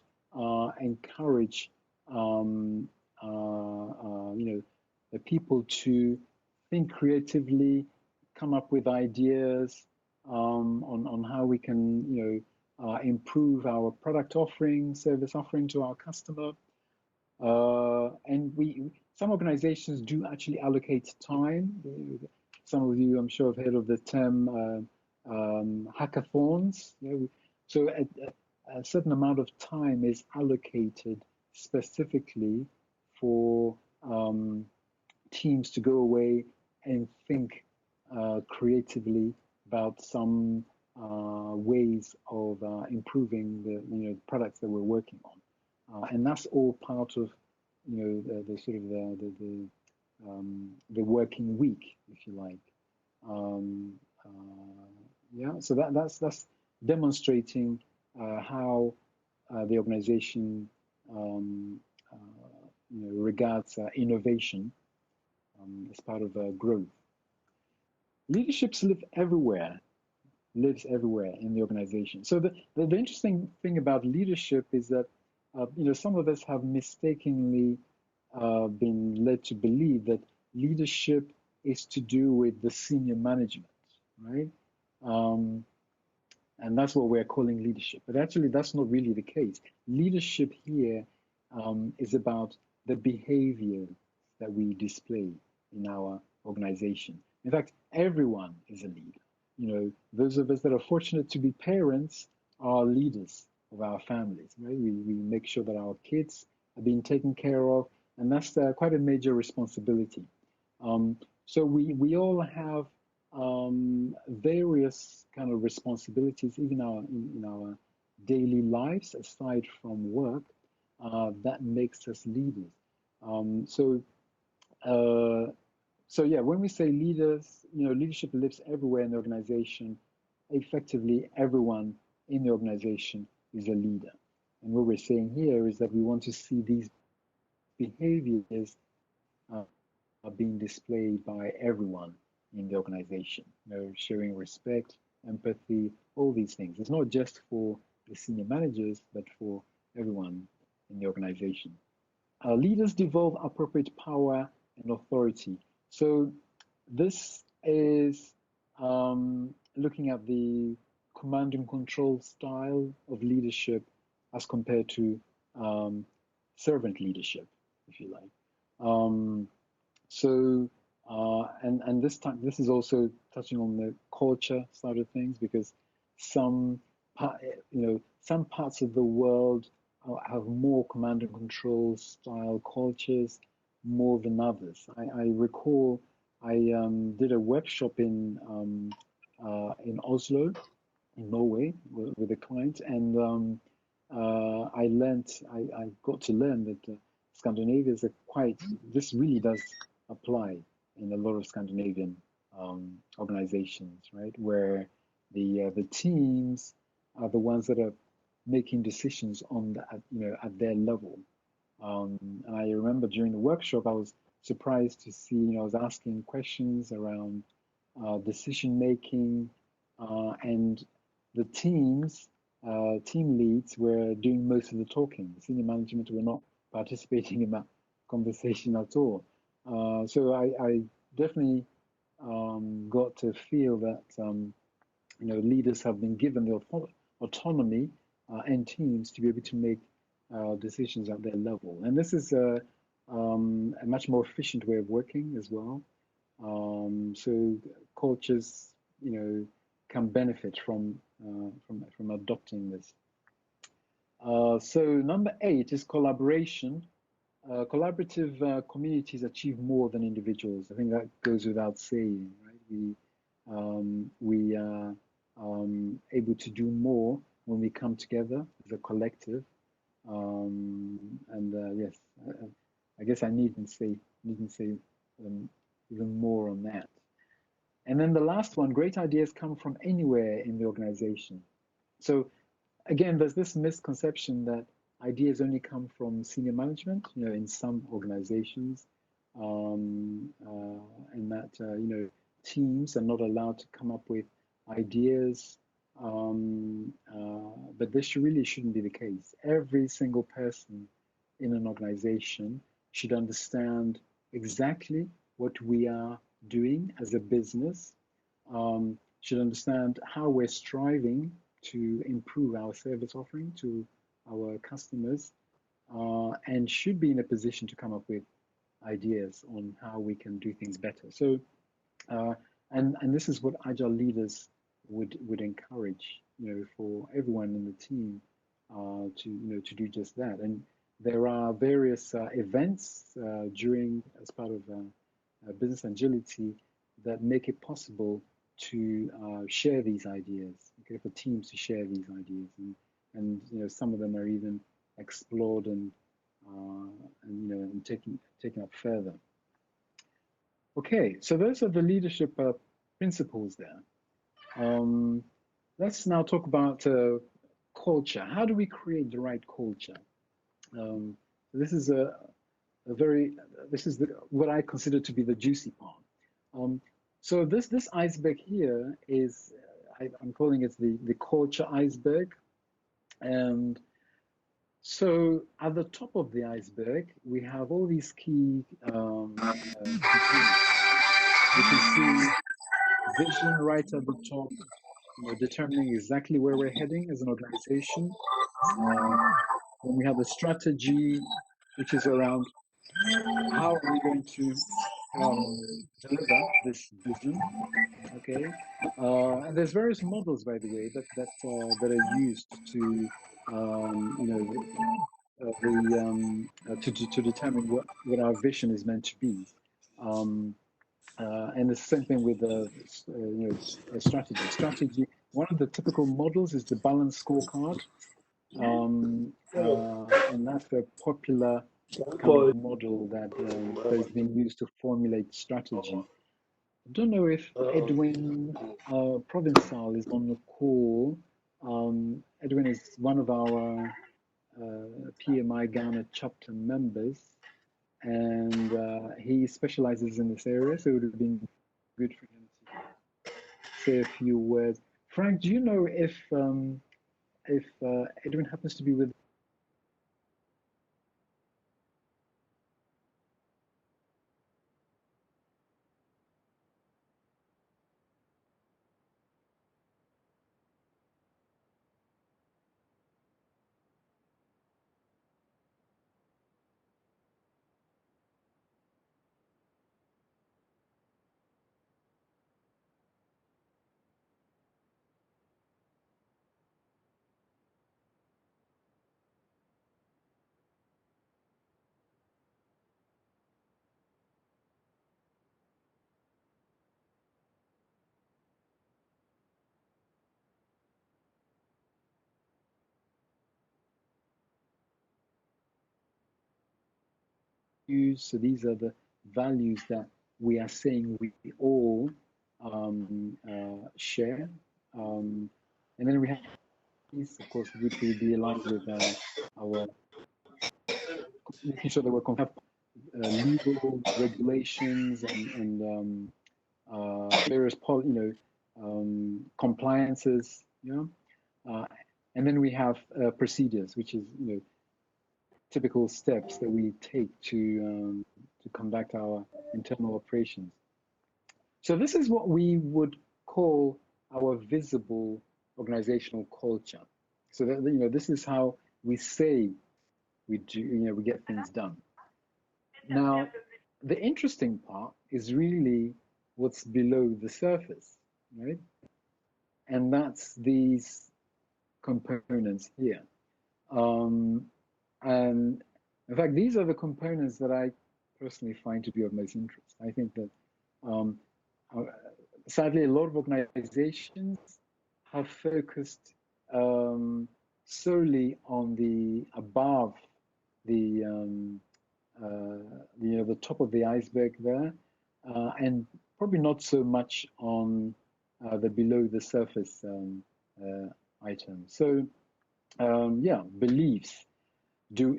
encourage um, the people to think creatively, come up with ideas on how we can improve our product offering, service offering to our customer. And some organizations do actually allocate time. Some of you, I'm sure, have heard of the term hackathons. So a certain amount of time is allocated specifically for teams to go away and think creatively about some ways of improving the products that we're working on. And that's all part of the sort of the working week, if you like. Um, yeah, so that's demonstrating how the organization regards innovation as part of growth. Leaderships lives everywhere in the organization. So the interesting thing about leadership is that some of us have mistakenly been led to believe that leadership is to do with the senior management, right? Um, and that's what we're calling leadership. But actually, that's not really the case. Leadership here is about the behavior that we display in our organization. In fact, everyone is a leader. Those of us that are fortunate to be parents are leaders of our families, right? We make sure that our kids are being taken care of, and that's quite a major responsibility. So we all have various kind of responsibilities, even in our daily lives, aside from work, that makes us leaders. Um, so uh, so yeah, when we say leaders, leadership lives everywhere in the organization. Effectively, everyone in the organization is a leader. And what we're saying here is that we want to see these behaviors being displayed by everyone in the organization. Showing respect, empathy, all these things. It's not just for the senior managers, but for everyone in the organization. Leaders devolve appropriate power and authority. So this is looking at the command and control style of leadership as compared to um, servant leadership, if you like. Um, so and this time this is also touching on the culture side of things because some some parts of the world have more command and control style cultures more than others. I recall I did a workshop in Oslo, in Norway, with a client, and I got to learn that Scandinavia is a quite. This really does apply in a lot of Scandinavian organizations, right? Where the teams are the ones that are making decisions on at their level. And I remember during the workshop, I was surprised to see, I was asking questions around decision making, and the team leads were doing most of the talking. The senior management were not participating in that conversation at all. So I definitely got to feel that leaders have been given the autonomy and teams to be able to make decisions at their level. And this is a much more efficient way of working as well. So cultures, can benefit from adopting this. So number 8 is collaboration. Collaborative communities achieve more than individuals. I think that goes without saying, right? We are able to do more when we come together as a collective. And yes, I guess I needn't say even more on that. And then the last one, great ideas come from anywhere in the organization. So again, there's this misconception that ideas only come from senior management, in some organizations, and that, teams are not allowed to come up with ideas. But this really shouldn't be the case. Every single person in an organization should understand exactly what we are doing as a business, should understand how we're striving to improve our service offering to our customers, and should be in a position to come up with ideas on how we can do things better. So, and this is what agile leaders would encourage, for everyone in the team, to do just that. And there are various events as part of business agility that make it possible to share these ideas, okay, for teams to share these ideas, and some of them are even explored and taken up further. Okay, so those are the leadership principles there. Let's now talk about culture. How do we create the right culture? This is what I consider to be the juicy part. So this iceberg here is, I'm calling it the culture iceberg. And so at the top of the iceberg, we have all these key components. You can see vision right at the top, determining exactly where we're heading as an organization. Then we have the strategy, which is around how are we going to deliver this vision. Okay, and there's various models, by the way, that are used to to determine what our vision is meant to be. And the same thing with a strategy. Strategy. One of the typical models is the balanced scorecard, and that's a popular kind of model that is being used to formulate strategy. I don't know if Edwin Provençal is on the call. Edwin is one of our PMI Ghana chapter members, and he specializes in this area, so it would have been good for him to say a few words. Frank, do you know if Edwin happens to be with? So these are the values that we are saying we all share, and then we have these, of course, which will be aligned with our making sure that we're legal regulations and various compliances, and then we have procedures, which is typical steps that we take to conduct our internal operations. So this is what we would call our visible organizational culture. So that, this is how we say we do, we get things done. Now, the interesting part is really what's below the surface, right? And that's these components here. And in fact, these are the components that I personally find to be of most interest. I think that um, uh, sadly, a lot of organizations have focused solely on the above the the top of the iceberg there, and probably not so much on the below the surface items. So yeah, beliefs. Do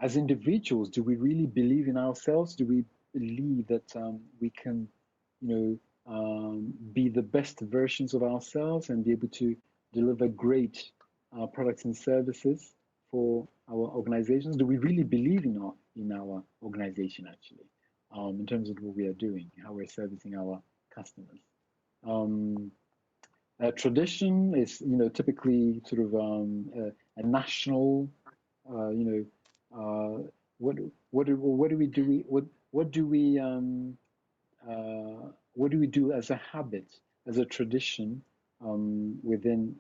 as individuals, do we really believe in ourselves? Do we believe that we can, be the best versions of ourselves and be able to deliver great products and services for our organizations? Do we really believe in our organization actually, in terms of what we are doing, how we're servicing our customers? Tradition is, typically sort of a national, you know, what do we do? What do we what do we do as a habit, as a tradition, within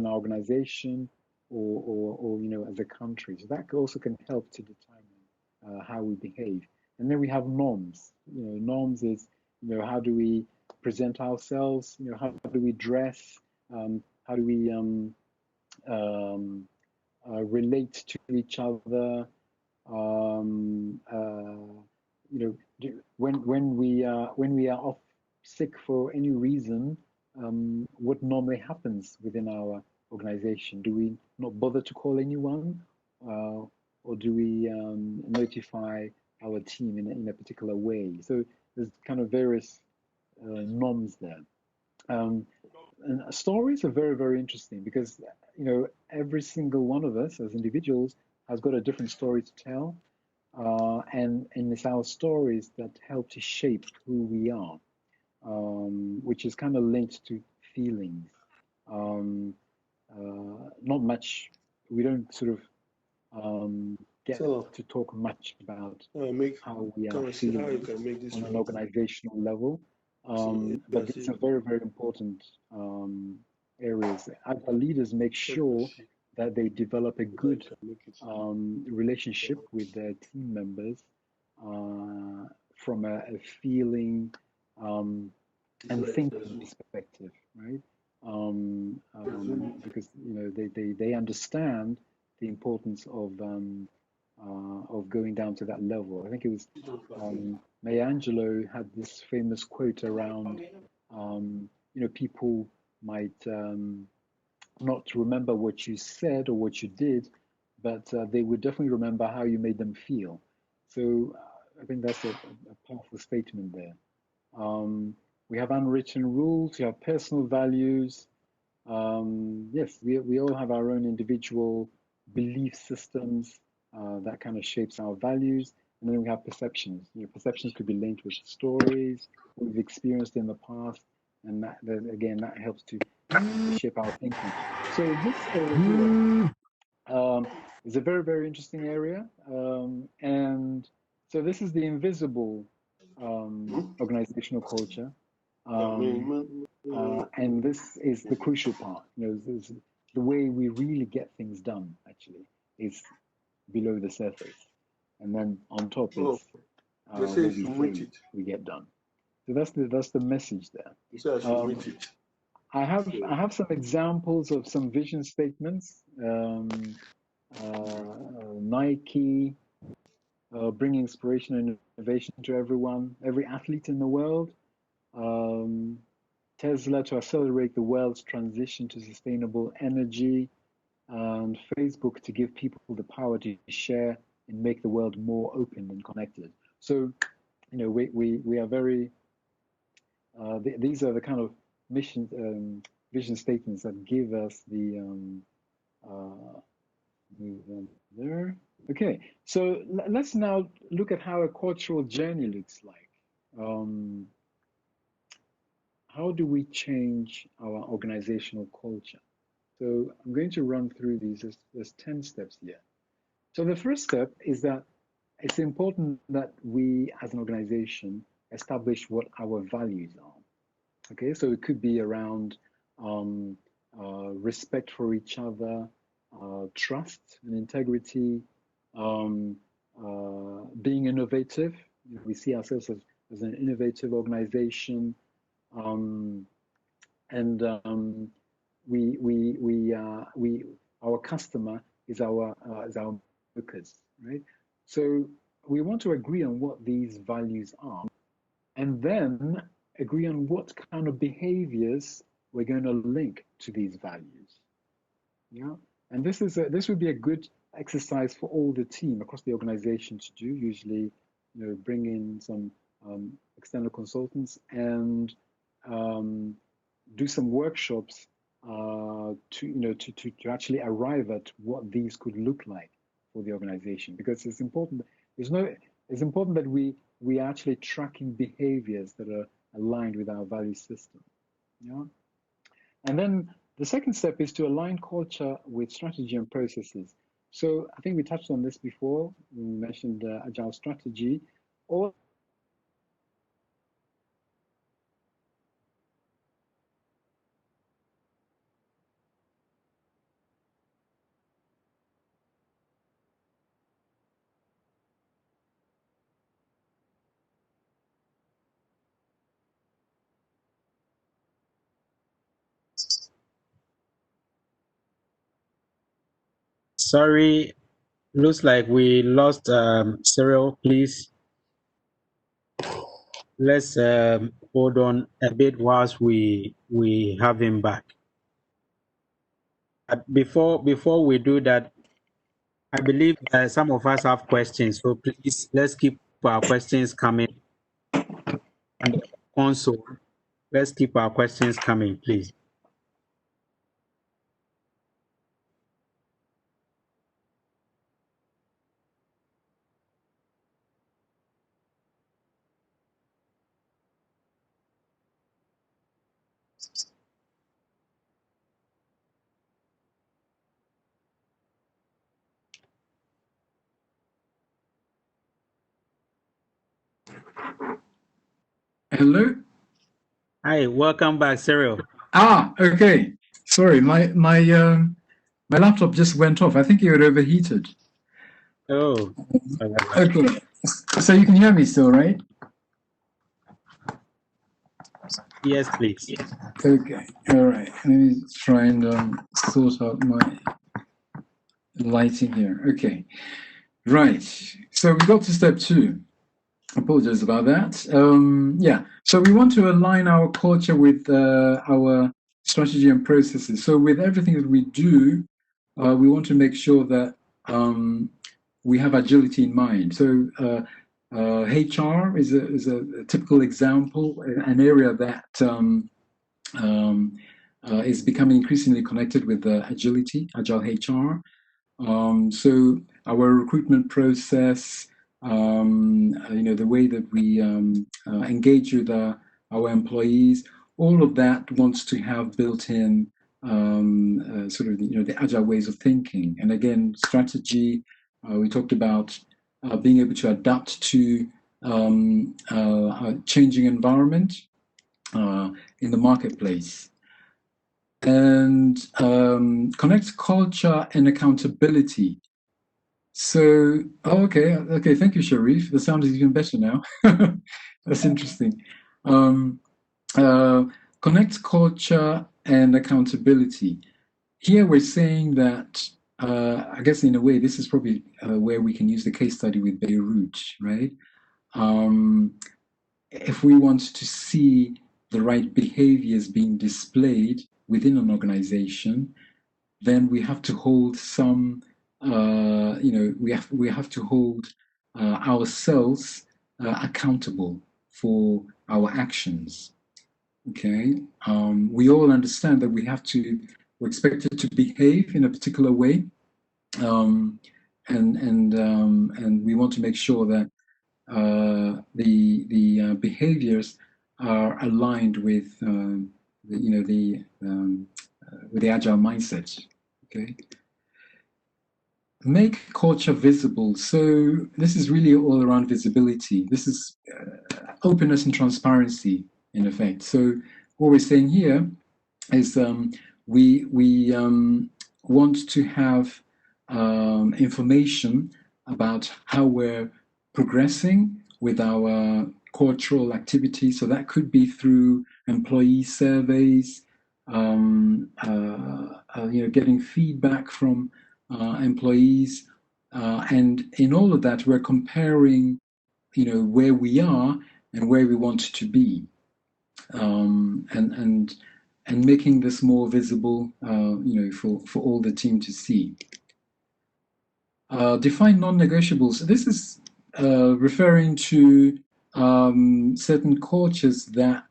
our organization or as a country? So that also can help to determine how we behave. And then we have norms. Norms is how do we present ourselves? How do we dress? How do we relate to each other? When we are off sick for any reason, what normally happens within our organization? Do we not bother to call anyone, or do we notify our team in a particular way? So there's kind of various norms there. And stories are very, very interesting because every single one of us as individuals has got a different story to tell, and it's our stories that help to shape who we are, which is kind of linked to feelings. Not much. We don't sort of get to talk much about how we are feeling on an organizational level. But these are very, very important areas. Our leaders make sure that they develop a good relationship with their team members from a feeling and thinking perspective, right? Because they understand the importance of going down to that level. I think it was Maya Angelou had this famous quote around, people might not remember what you said or what you did, but they would definitely remember how you made them feel. So I think that's a powerful statement there. We have unwritten rules, we have personal values. Yes, we all have our own individual belief systems that kind of shapes our values. And then we have perceptions. Perceptions could be linked with stories we've experienced in the past, and that again that helps to shape our thinking. So this area here is a very, very interesting area, and so this is the invisible organizational culture. And this is the crucial part. This the way we really get things done, actually, is below the surface. And then on top is what we say we get done. So that's the message there. I have some examples of some vision statements. Nike, bringing inspiration and innovation to everyone, every athlete in the world. Tesla to accelerate the world's transition to sustainable energy, and Facebook to give people the power to share and make the world more open and connected. So, we are very. These are the kind of vision statements that give us the. Move on there. Okay, so let's now look at how a cultural journey looks like. How do we change our organizational culture? So I'm going to run through these. There's 10 steps here. So the first step is that it's important that we as an organization establish what our values are. Okay, so it could be around um, respect for each other, trust and integrity, um, being innovative. We see ourselves as an innovative organization, um, and we our customer is our focus, right? So we want to agree on what these values are, and then agree on what kind of behaviors we're going to link to these values. Yeah, and this would be a good exercise for all the team across the organization to do. Usually, bring in some external consultants and um, do some workshops to actually arrive at what these could look like for the organization, because it's important. It's important that we are actually tracking behaviors that are aligned with our value system. Yeah. And then the second step is to align culture with strategy and processes. So I think we touched on this before. We mentioned agile strategy. All Sorry, looks like we lost Cyril. Please, let's hold on a bit whilst we have him back. But before we do that, I believe some of us have questions, so please let's keep our questions coming on the console. Let's keep our questions coming, please. Hello? Hi, welcome back, Cyril. Okay. Sorry, my laptop just went off. I think it overheated. Oh, Okay. So you can hear me still, right? yes, please. Okay. All right. Let me try and sort out my lighting here. Okay. Right. So we got to step 2. Apologies about that. Yeah. So we want to align our culture with our strategy and processes. So with everything that we do, we want to make sure that we have agility in mind. So HR is a typical example, an area that is becoming increasingly connected with agility, agile HR. So our recruitment process, the way that we engage with our employees, all of that wants to have built-in sort of the agile ways of thinking. And again, strategy. We talked about being able to adapt to a changing environment in the marketplace, and connect culture and accountability. So, okay, thank you, Sharif. The sound is even better now. That's interesting. Connect culture and accountability. Here we're saying that, I guess in a way, this is probably where we can use the case study with Beirut, right? If we want to see the right behaviors being displayed within an organization, then we have to hold some, we have to hold ourselves accountable for our actions. Okay, we all understand that we're expected to behave in a particular way, and we want to make sure that the behaviors are aligned with the agile mindset. Okay. Make culture visible. So this is really all around visibility. This is openness and transparency, in effect. So what we're saying here is we want to have information about how we're progressing with our cultural activity. So that could be through employee surveys, getting feedback from employees, and in all of that, we're comparing, where we are and where we want to be, and making this more visible, for all the team to see. Define non-negotiables. This is referring to certain cultures that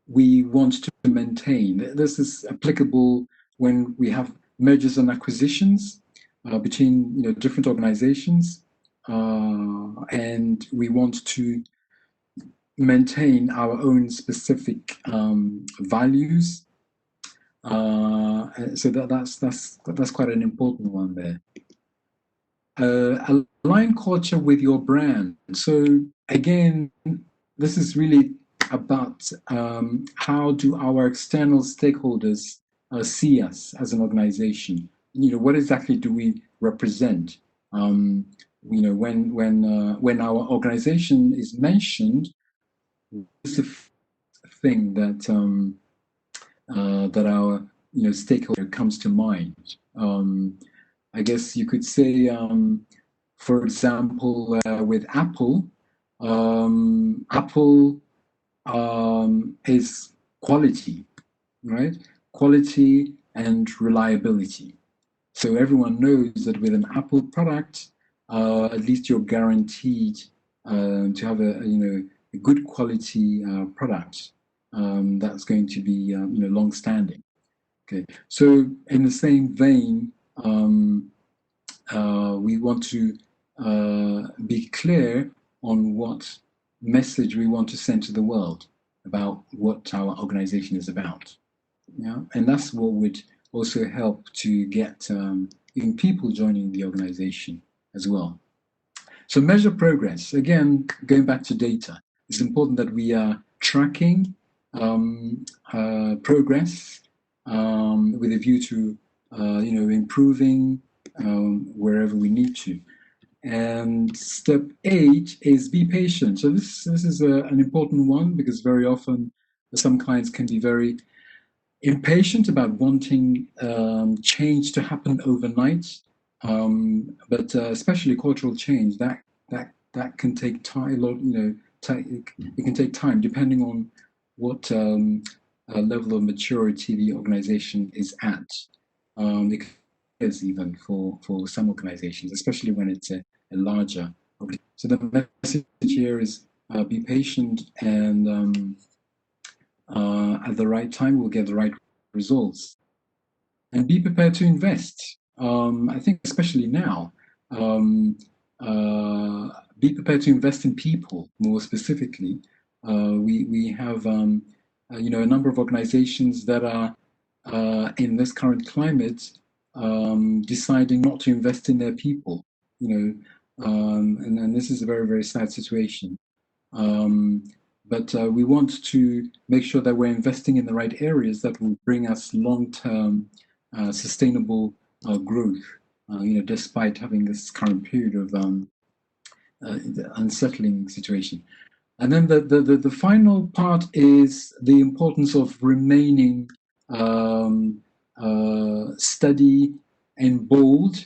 we want to maintain. This is applicable when we have mergers and acquisitions between different organizations, and we want to maintain our own specific values. So that's quite an important one there. Align culture with your brand. So again, this is really about how do our external stakeholders see us as an organization. What exactly do we represent? When our organization is mentioned, it's the thing that that our stakeholder comes to mind. I guess you could say, for example, with Apple, Apple is quality, right? Quality and reliability. So everyone knows that with an Apple product, at least you're guaranteed to have a good quality product that's going to be long-standing. Okay, so in the same vein, we want to be clear on what message we want to send to the world about what our organization is about. Yeah, and that's what would also help to get even people joining the organization as well. So measure progress. Again, going back to data, it's important that we are tracking progress with a view to improving wherever we need to. And step 8 is be patient. So this is an important one, because very often some clients can be very impatient about wanting change to happen overnight, but especially cultural change that can take time. It can take time depending on what level of maturity the organization is at. It is even for some organizations, especially when it's a larger organization. So the message here is be patient, and at the right time we'll get the right results. And be prepared to invest. I think especially now, be prepared to invest in people more specifically. We have a number of organizations that are in this current climate deciding not to invest in their people, and this is a very, very sad situation. But we want to make sure that we're investing in the right areas that will bring us long-term sustainable growth, despite having this current period of unsettling situation. And then the final part is the importance of remaining steady and bold,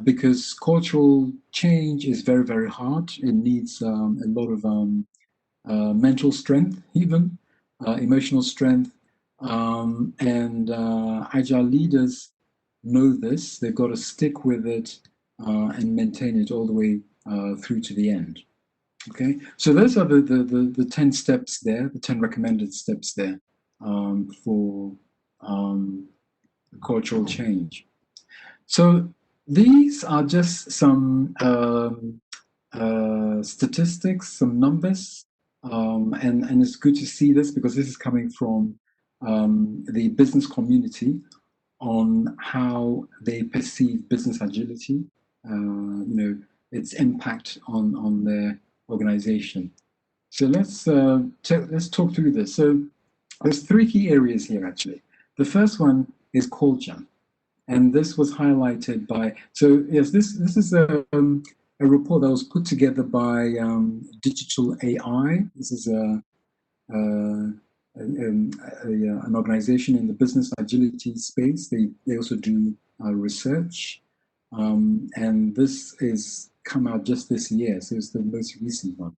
because cultural change is very, very hard. It needs a lot of mental strength, even emotional strength, and agile leaders know this. They've got to stick with it and maintain it all the way through to the end. Okay, so those are the 10 steps there, the 10 recommended steps there for cultural change. So these are just some statistics, some numbers, and it's good to see this, because this is coming from the business community on how they perceive business agility, its impact on their organization. So let's talk through this. So there's three key areas here, actually. The first one is culture. And this was highlighted by, so yes, this is a report that was put together by Digital AI. This is an organization in the business agility space. They also do research. And this is come out just this year, so it's the most recent one.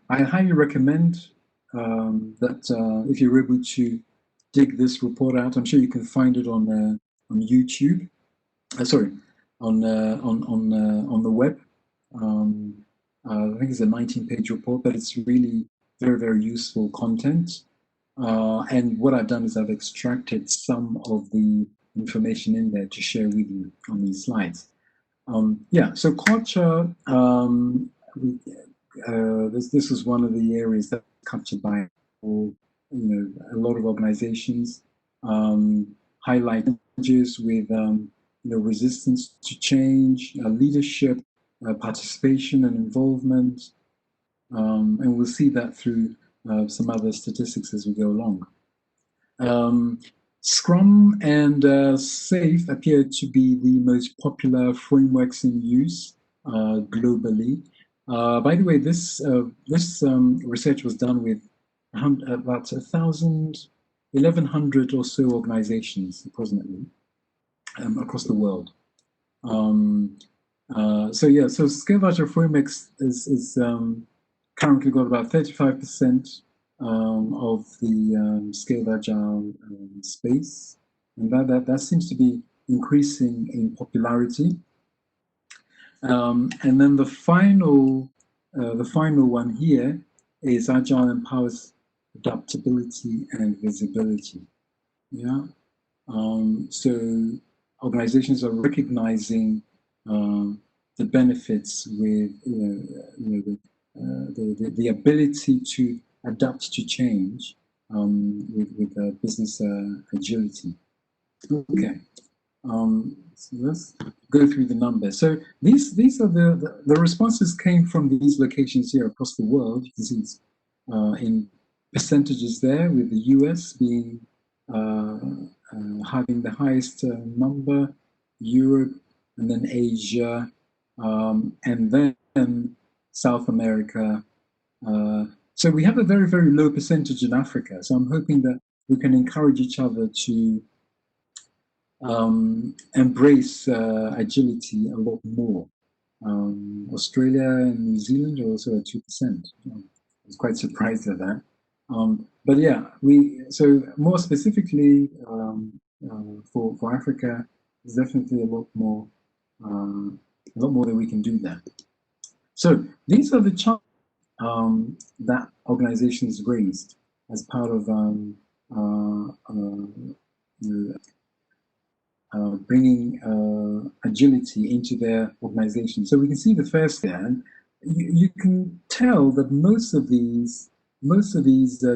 I highly recommend that if you're able to dig this report out, I'm sure you can find it on YouTube. Sorry, on the web. I think it's a 19-page report, but it's really very, very useful content. And what I've done is I've extracted some of the information in there to share with you on these slides. Yeah, so culture, this was one of the areas that captured by a lot of organizations, highlight challenges with resistance to change, leadership, participation and involvement, and we'll see that through some other statistics as we go along. Scrum and SAFe appear to be the most popular frameworks in use globally. By the way, this research was done with about 1,100 or so organizations, approximately, across the world. So Scaled Agile Frameworks is currently got about 35% of the Scaled Agile space, and that seems to be increasing in popularity. And then the final one here is Agile empowers adaptability and visibility. Yeah. So organizations are recognizing the benefits with the ability to adapt to change with business agility. Okay. So let's go through the numbers. So these are the responses came from these locations here across the world. You can see it's in percentages there, with the US being having the highest number, Europe, and then Asia, and then South America. So we have a very, very low percentage in Africa. So I'm hoping that we can encourage each other to embrace agility a lot more. Australia and New Zealand are also at 2%. I was quite surprised at that. But yeah, so more specifically for Africa, there's definitely a lot more that we can do there. So these are the challenges that organizations raised as part of bringing agility into their organization. So we can see the first there, and you can tell that most of these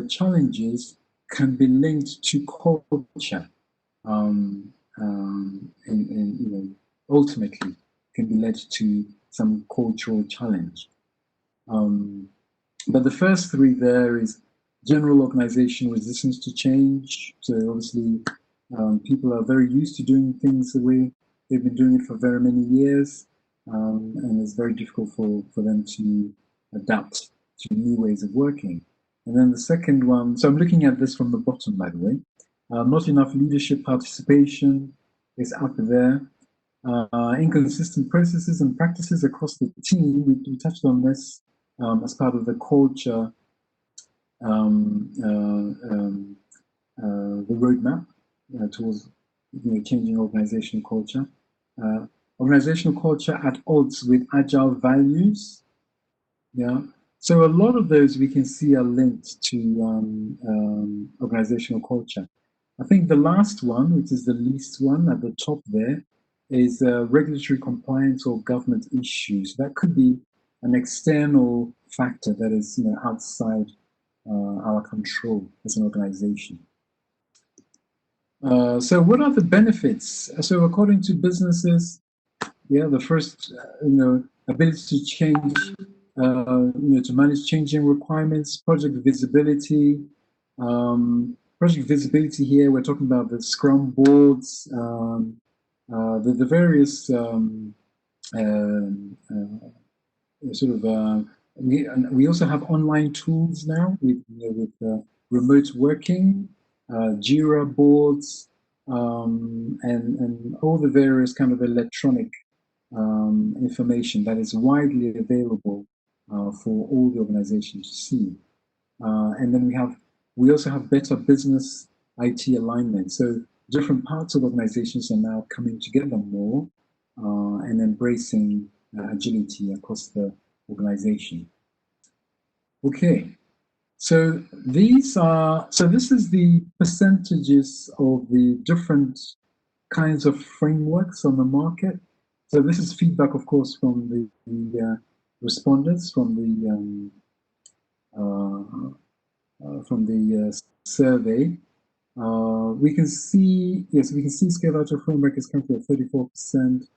challenges can be linked to culture, and ultimately can be led to some cultural challenge. But the first three there is general organization resistance to change. So obviously, people are very used to doing things the way they've been doing it for very many years, and it's very difficult for them to adapt to new ways of working. And then the second one, so I'm looking at this from the bottom, by the way. Not enough leadership participation is up there. Inconsistent processes and practices across the team. We touched on this as part of the culture, the roadmap towards changing organizational culture. Organizational culture at odds with agile values. Yeah. So a lot of those we can see are linked to organizational culture. I think the last one, which is the least one at the top there, is regulatory compliance or government issues. That could be an external factor that is outside our control as an organization. So what are the benefits? So according to businesses, the first, ability to change, to manage changing requirements, project visibility. Project visibility here, we're talking about the Scrum boards, the various sort of we also have online tools now with remote working, Jira boards, and all the various kind of electronic information that is widely available for all the organizations to see. And then we also have better business IT alignment. So different parts of organizations are now coming together more and embracing agility across the organization. Okay, so this is the percentages of the different kinds of frameworks on the market. So this is feedback, of course, from the respondents from the survey. We can see Scale Agile framework is currently at 34%,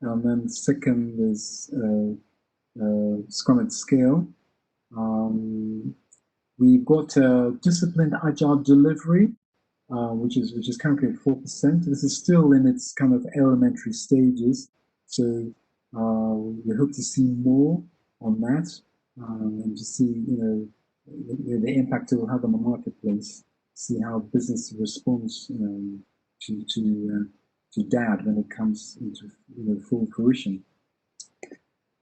and then second is Scrum at Scale. We've got disciplined agile delivery, which is currently at 4%. This is still in its kind of elementary stages, so we hope to see more on that and to see the impact it will have on the marketplace. See how business responds to DAD when it comes into full fruition.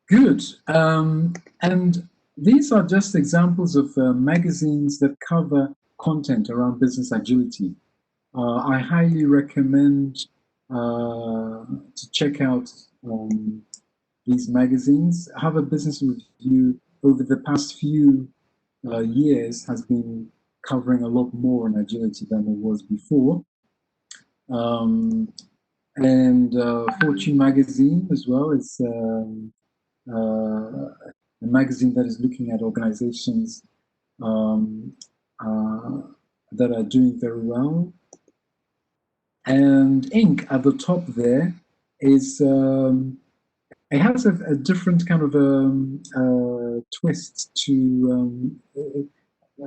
Good. And these are just examples of magazines that cover content around business agility. I highly recommend to check out these magazines. Harvard Business Review over the past few years has been covering a lot more on agility than it was before. And Fortune magazine as well is a magazine that is looking at organizations that are doing very well. And Inc. at the top there is it has a different kind of twist to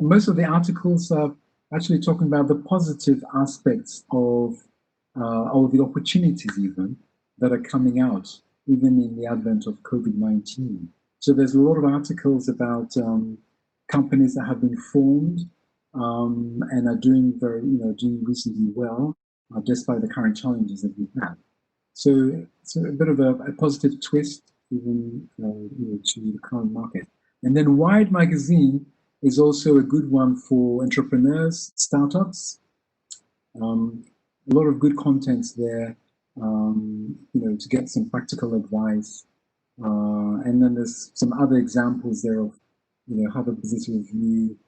most of the articles are actually talking about the positive aspects of the opportunities even that are coming out, even in the advent of COVID-19. So there's a lot of articles about companies that have been formed and are doing doing reasonably well, despite the current challenges that we've had. So it's a bit of a positive twist even to the current market. And then Wired magazine is also a good one for entrepreneurs, startups. A lot of good content there, to get some practical advice. And then there's some other examples there of, Harvard Business Review.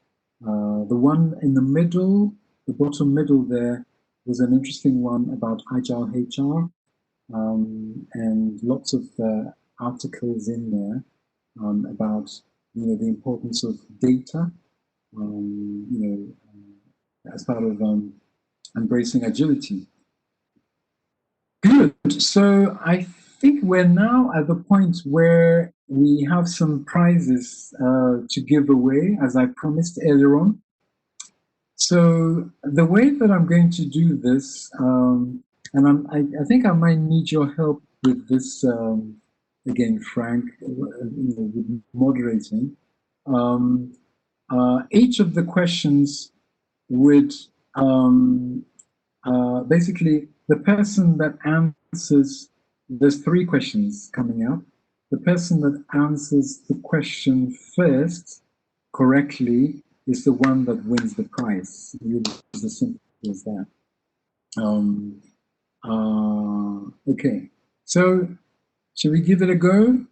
The one in the middle, the bottom middle there, was an interesting one about Agile HR, and lots of articles in there about, the importance of data, as part of embracing agility. Good. So I think we're now at the point where we have some prizes to give away, as I promised earlier on. So the way that I'm going to do this, and I think I might need your help with this again, Frank, with moderating. Each of the questions would basically, the person that answers, there's 3 questions coming up. The person that answers the question first correctly is the one that wins the prize. It's as simple as that. Okay, so should we give it a go?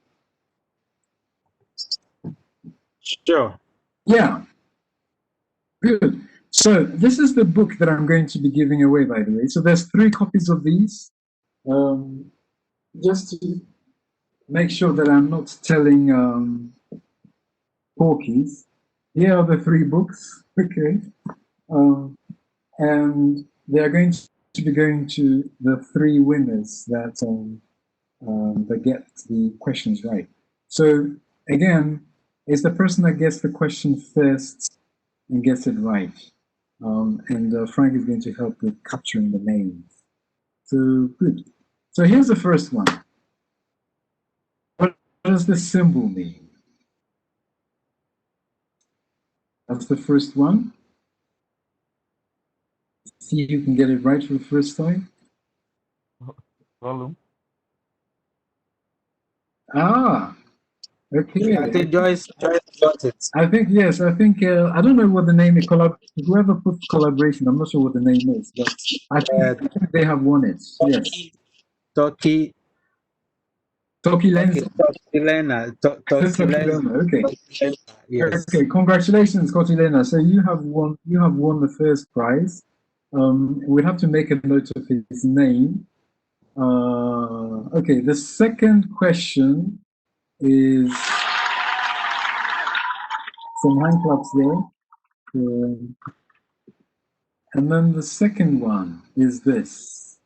Sure. Yeah. Good. So this is the book that I'm going to be giving away, by the way. So there's 3 copies of these. Just to make sure that I'm not telling porkies. Here are the 3 books. Okay. And they are going to be going to the three winners that get the questions right. So again, it's the person that gets the question first and gets it right. And Frank is going to help with capturing the names. So good. So here's the first one. What does this symbol mean? That's the first one. See if you can get it right for the first time. Volume. Ah, okay. I think Joyce got it. I think, yes, I think, I don't know what the name is, whoever put collaboration, I'm not sure what the name is, but I think they have won it, yes. Turkey. Toki Lenza. Okay. Yes. Okay, congratulations, Kotilena. So you have won the first prize. We'd have to make a note of his name. Okay, the second question is some hand claps there. And then the second one is this.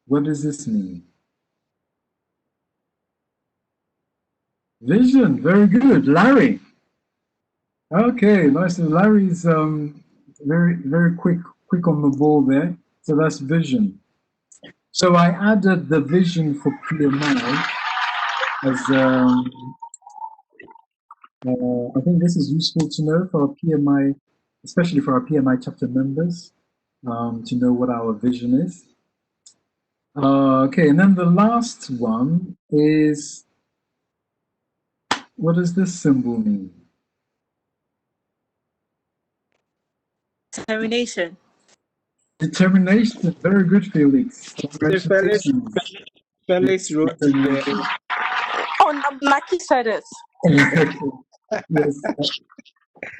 What does this mean? Vision, very good. Larry. Okay, nice. Larry's very quick on the ball there. So that's vision. So I added the vision for PMI as I think this is useful to know for our PMI, especially for our PMI chapter members, to know what our vision is. Okay, and then the last one is, what does this symbol mean? Determination. Determination. Very good, Felix. Congratulations. Felix wrote it there. Oh, Naki said it. Yes.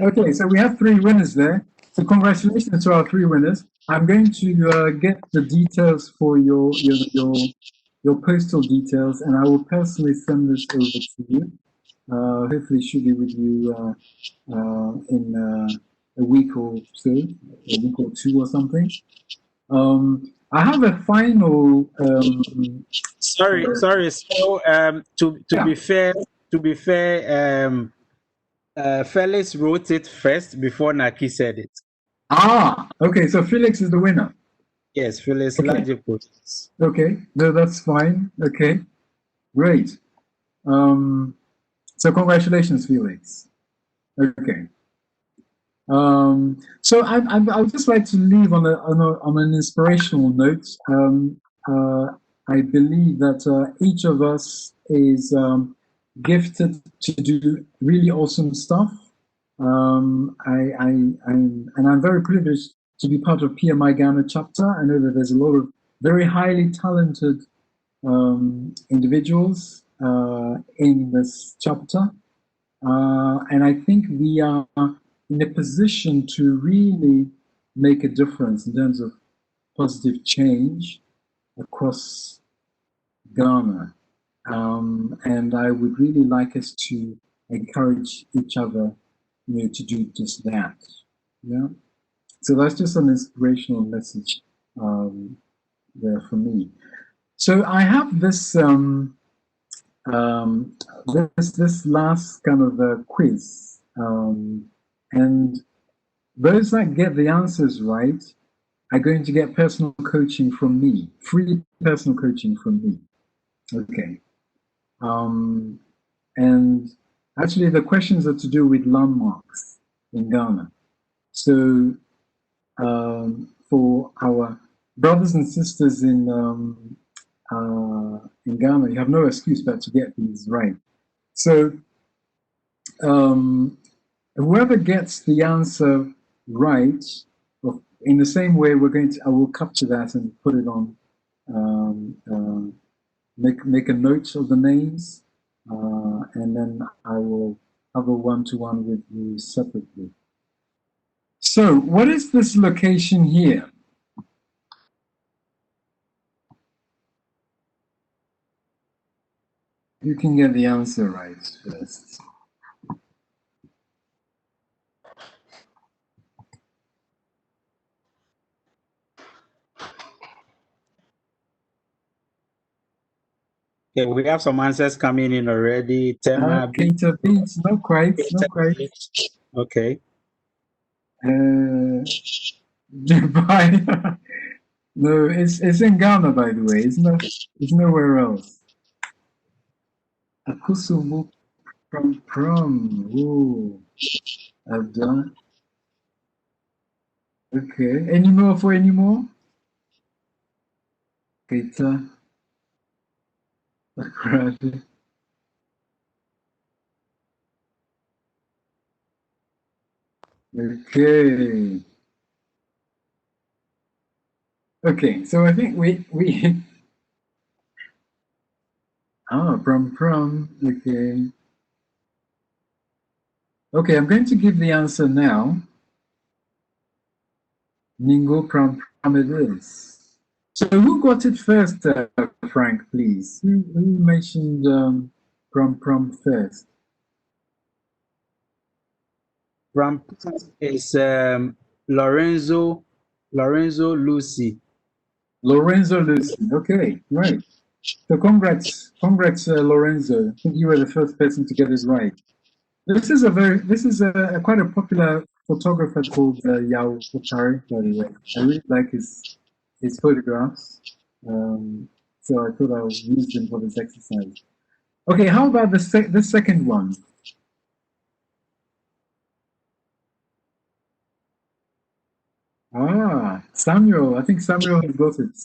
Okay, so we have three winners there. So congratulations to our three winners. I'm going to get the details for your postal details, and I will personally send this over to you. Hopefully, it should be with you in a week or so, a week or two or something. I have a final. Sorry. So to be fair, Felix wrote it first before Naki said it. Okay. So Felix is the winner. Yes, Felix. Okay. Okay. No, that's fine. Okay. Great. So congratulations, Felix. Okay. So I would just like to leave on an inspirational note. I believe that each of us is gifted to do really awesome stuff. I'm very privileged to be part of PMI Ghana chapter. I know that there's a lot of very highly talented individuals in this chapter, and I think we are in a position to really make a difference in terms of positive change across Ghana. And I would really like us to encourage each other, to do just that. Yeah. So that's just an inspirational message there for me. So I have this this last kind of quiz, and those that get the answers right are going to get personal coaching from me, free personal coaching from me. Okay. And actually, the questions are to do with landmarks in Ghana. So for our brothers and sisters in Ghana, you have no excuse but to get these right. So whoever gets the answer right, in the same way, I will capture that and put it on, make a note of the names, and then I will have a one-to-one with you separately. So what is this location here? You can get the answer right first. Okay, we have some answers coming in already. Tema Cater Beats, not quite, not quite. Okay. Dubai. No, it's in Ghana, by the way. It's nowhere else. Akusumu from. Ooh, I've done. Okay. Any more for any more? Keita. Akradi. Okay. Okay, so I think we prom. Okay. Okay, I'm going to give the answer now. Ningo prom it is. So who got it first, Frank, please? Who mentioned prom first? Prom is Lorenzo Lucy. Lorenzo Lucy. Okay, right. So congrats, Lorenzo. I think you were the first person to get it right. This is quite a popular photographer called Yao Otari, by the way. I really like his photographs. So I thought I'll use them for this exercise. Okay, how about the second one? Samuel. I think Samuel has got it.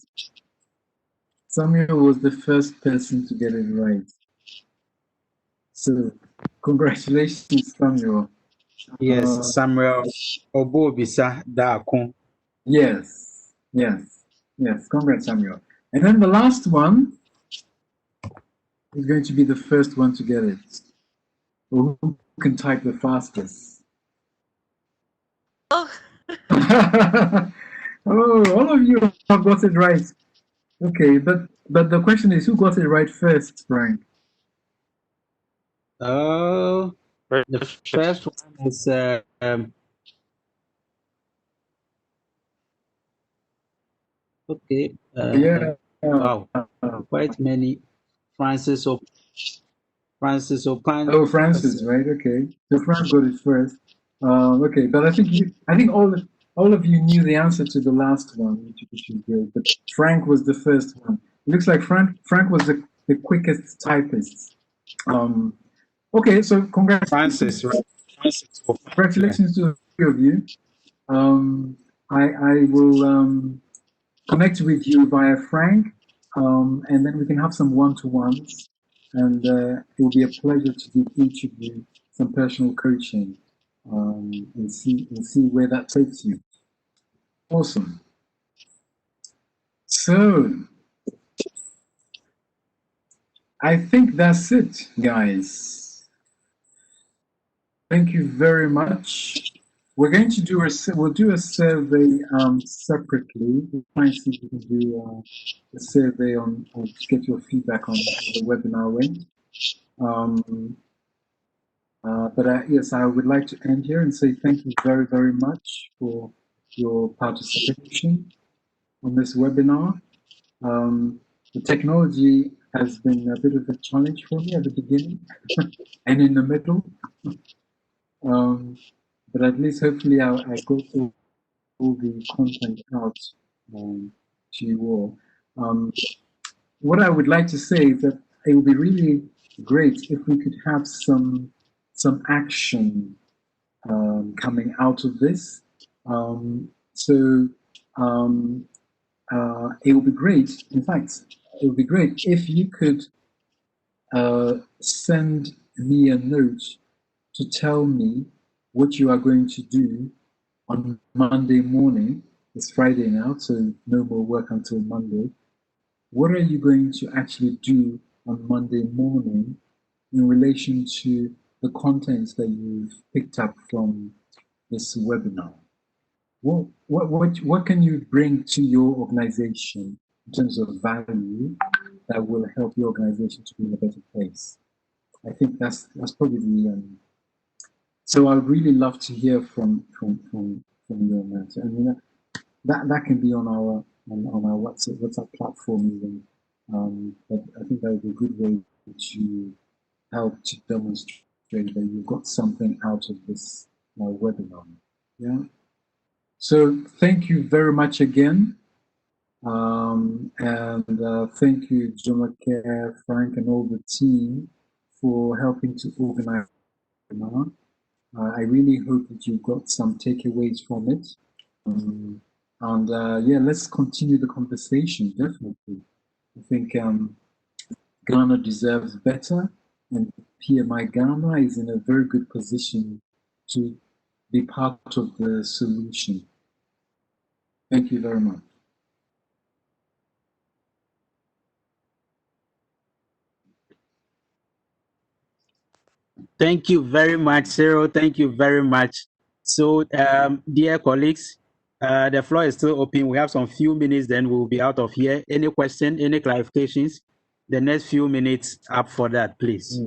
Samuel was the first person to get it right. So, congratulations, Samuel. Yes, Samuel Obobisa Dakun. Yes. Congrats, Samuel. And then the last one is going to be the first one to get it. Who can type the fastest? Oh. All of you have got it right. Okay, but the question is, who got it right first, Frank? Oh, the first one is okay. Yeah. Wow, quite many. Francis Opan. Oh, Francis, right? Okay, so Frank got it first. Okay, but I think all of you knew the answer to the last one, which is great. But Frank was the first one. It looks like Frank was the quickest typist. Okay, so Francis, right? Francis Opan. congratulations to the three of you. I will connect with you via Frank, and then we can have some one-to-ones, and it will be a pleasure to give each of you some personal coaching, and see where that takes you. Awesome. So I think that's it, guys. Thank you very much. We're going to do we'll do a survey separately. We'll try and see if we can do a survey on to get your feedback on how the webinar went. But yes, I would like to end here and say thank you very, very much for your participation on this webinar. The technology has been a bit of a challenge for me at the beginning and in the middle. But at least hopefully I got all the content out to you all. What I would like to say is that it would be really great if we could have some action coming out of this. So it would be great. In fact, it would be great if you could send me a note to tell me what you are going to do on Monday morning. It's Friday now, so no more work until Monday. What are you going to actually do on Monday morning in relation to the contents that you've picked up from this webinar? What can you bring to your organization in terms of value that will help your organization to be in a better place? I think that's probably the so I'd really love to hear from you on that. And that can be on our WhatsApp platform even. But I think that would be a good way to help to demonstrate that you got something out of this webinar. Yeah. So thank you very much again. And thank you, Jomake, Frank, and all the team for helping to organize the webinar. I really hope that you got some takeaways from it. Yeah, let's continue the conversation, definitely. I think Ghana deserves better, and PMI Ghana is in a very good position to be part of the solution. Thank you very much. Thank you very much, Cyril. Thank you very much. So, dear colleagues, the floor is still open. We have some few minutes, then we'll be out of here. Any question, any clarifications? The next few minutes up for that, please.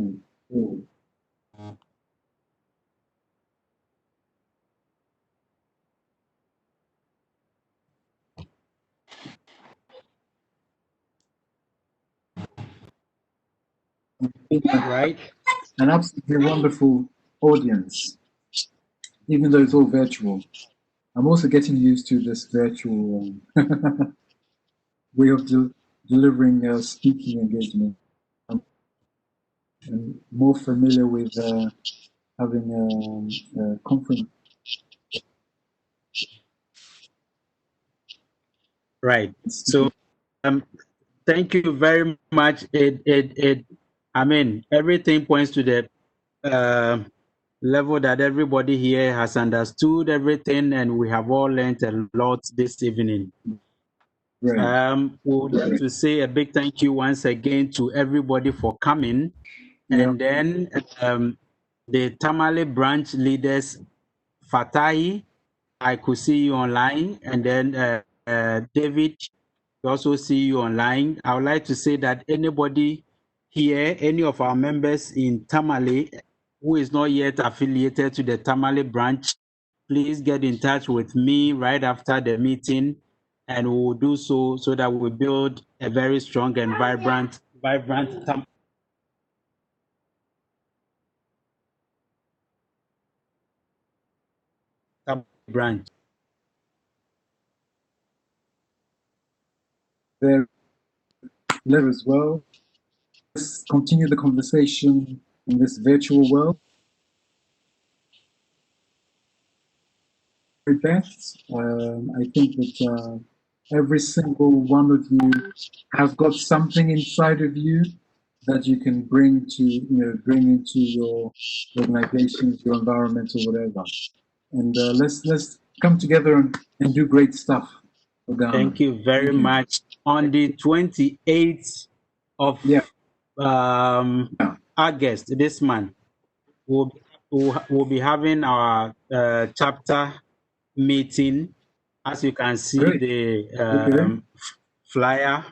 Right? An absolutely wonderful audience, even though it's all virtual. I'm also getting used to this virtual way of delivering speaking engagement. I'm more familiar with having a conference. Right. So, thank you very much. I mean, everything points to the level that everybody here has understood everything, and we have all learned a lot this evening. Right. We would like to say a big thank you once again to everybody for coming. And then the Tamale branch leaders, Fatai, I could see you online. And then David, we also see you online. I would like to say that anybody here, any of our members in Tamale who is not yet affiliated to the Tamale branch, please get in touch with me right after the meeting, and we will do so that we build a very strong and vibrant branch. There as well. Let's continue the conversation in this virtual world. Very best. I think that every single one of you has got something inside of you that you can bring into your organizations, your environment, or whatever. And let's come together and do great stuff for Ghana. Thank you very much. On the 28th of August, this month, we'll be having our chapter meeting. As you can see, the flyer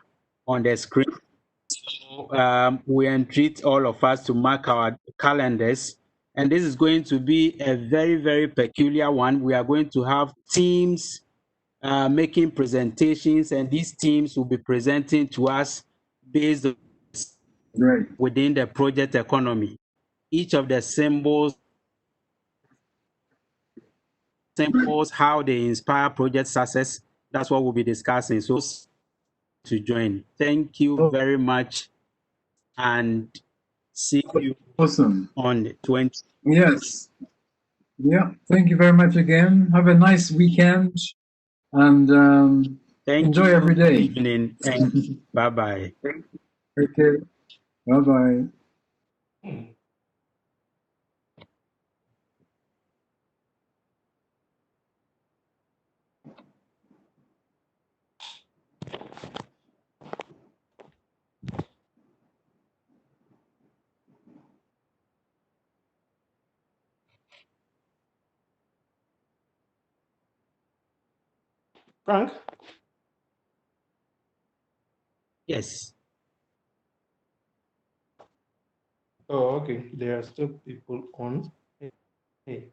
on the screen. We entreat all of us to mark our calendars, and this is going to be a very, very peculiar one. We are going to have teams making presentations, and these teams will be presenting to us based on within the project economy. Each of the symbols, how they inspire project success. That's what we'll be discussing. So to join. Thank you very much, and see you on the 20th. Yes. Yeah. Thank you very much again. Have a nice weekend, and enjoy every day. Evening. Bye bye. Okay. Bye bye. Frank? Yes. Oh, okay. There are still people on. Hey.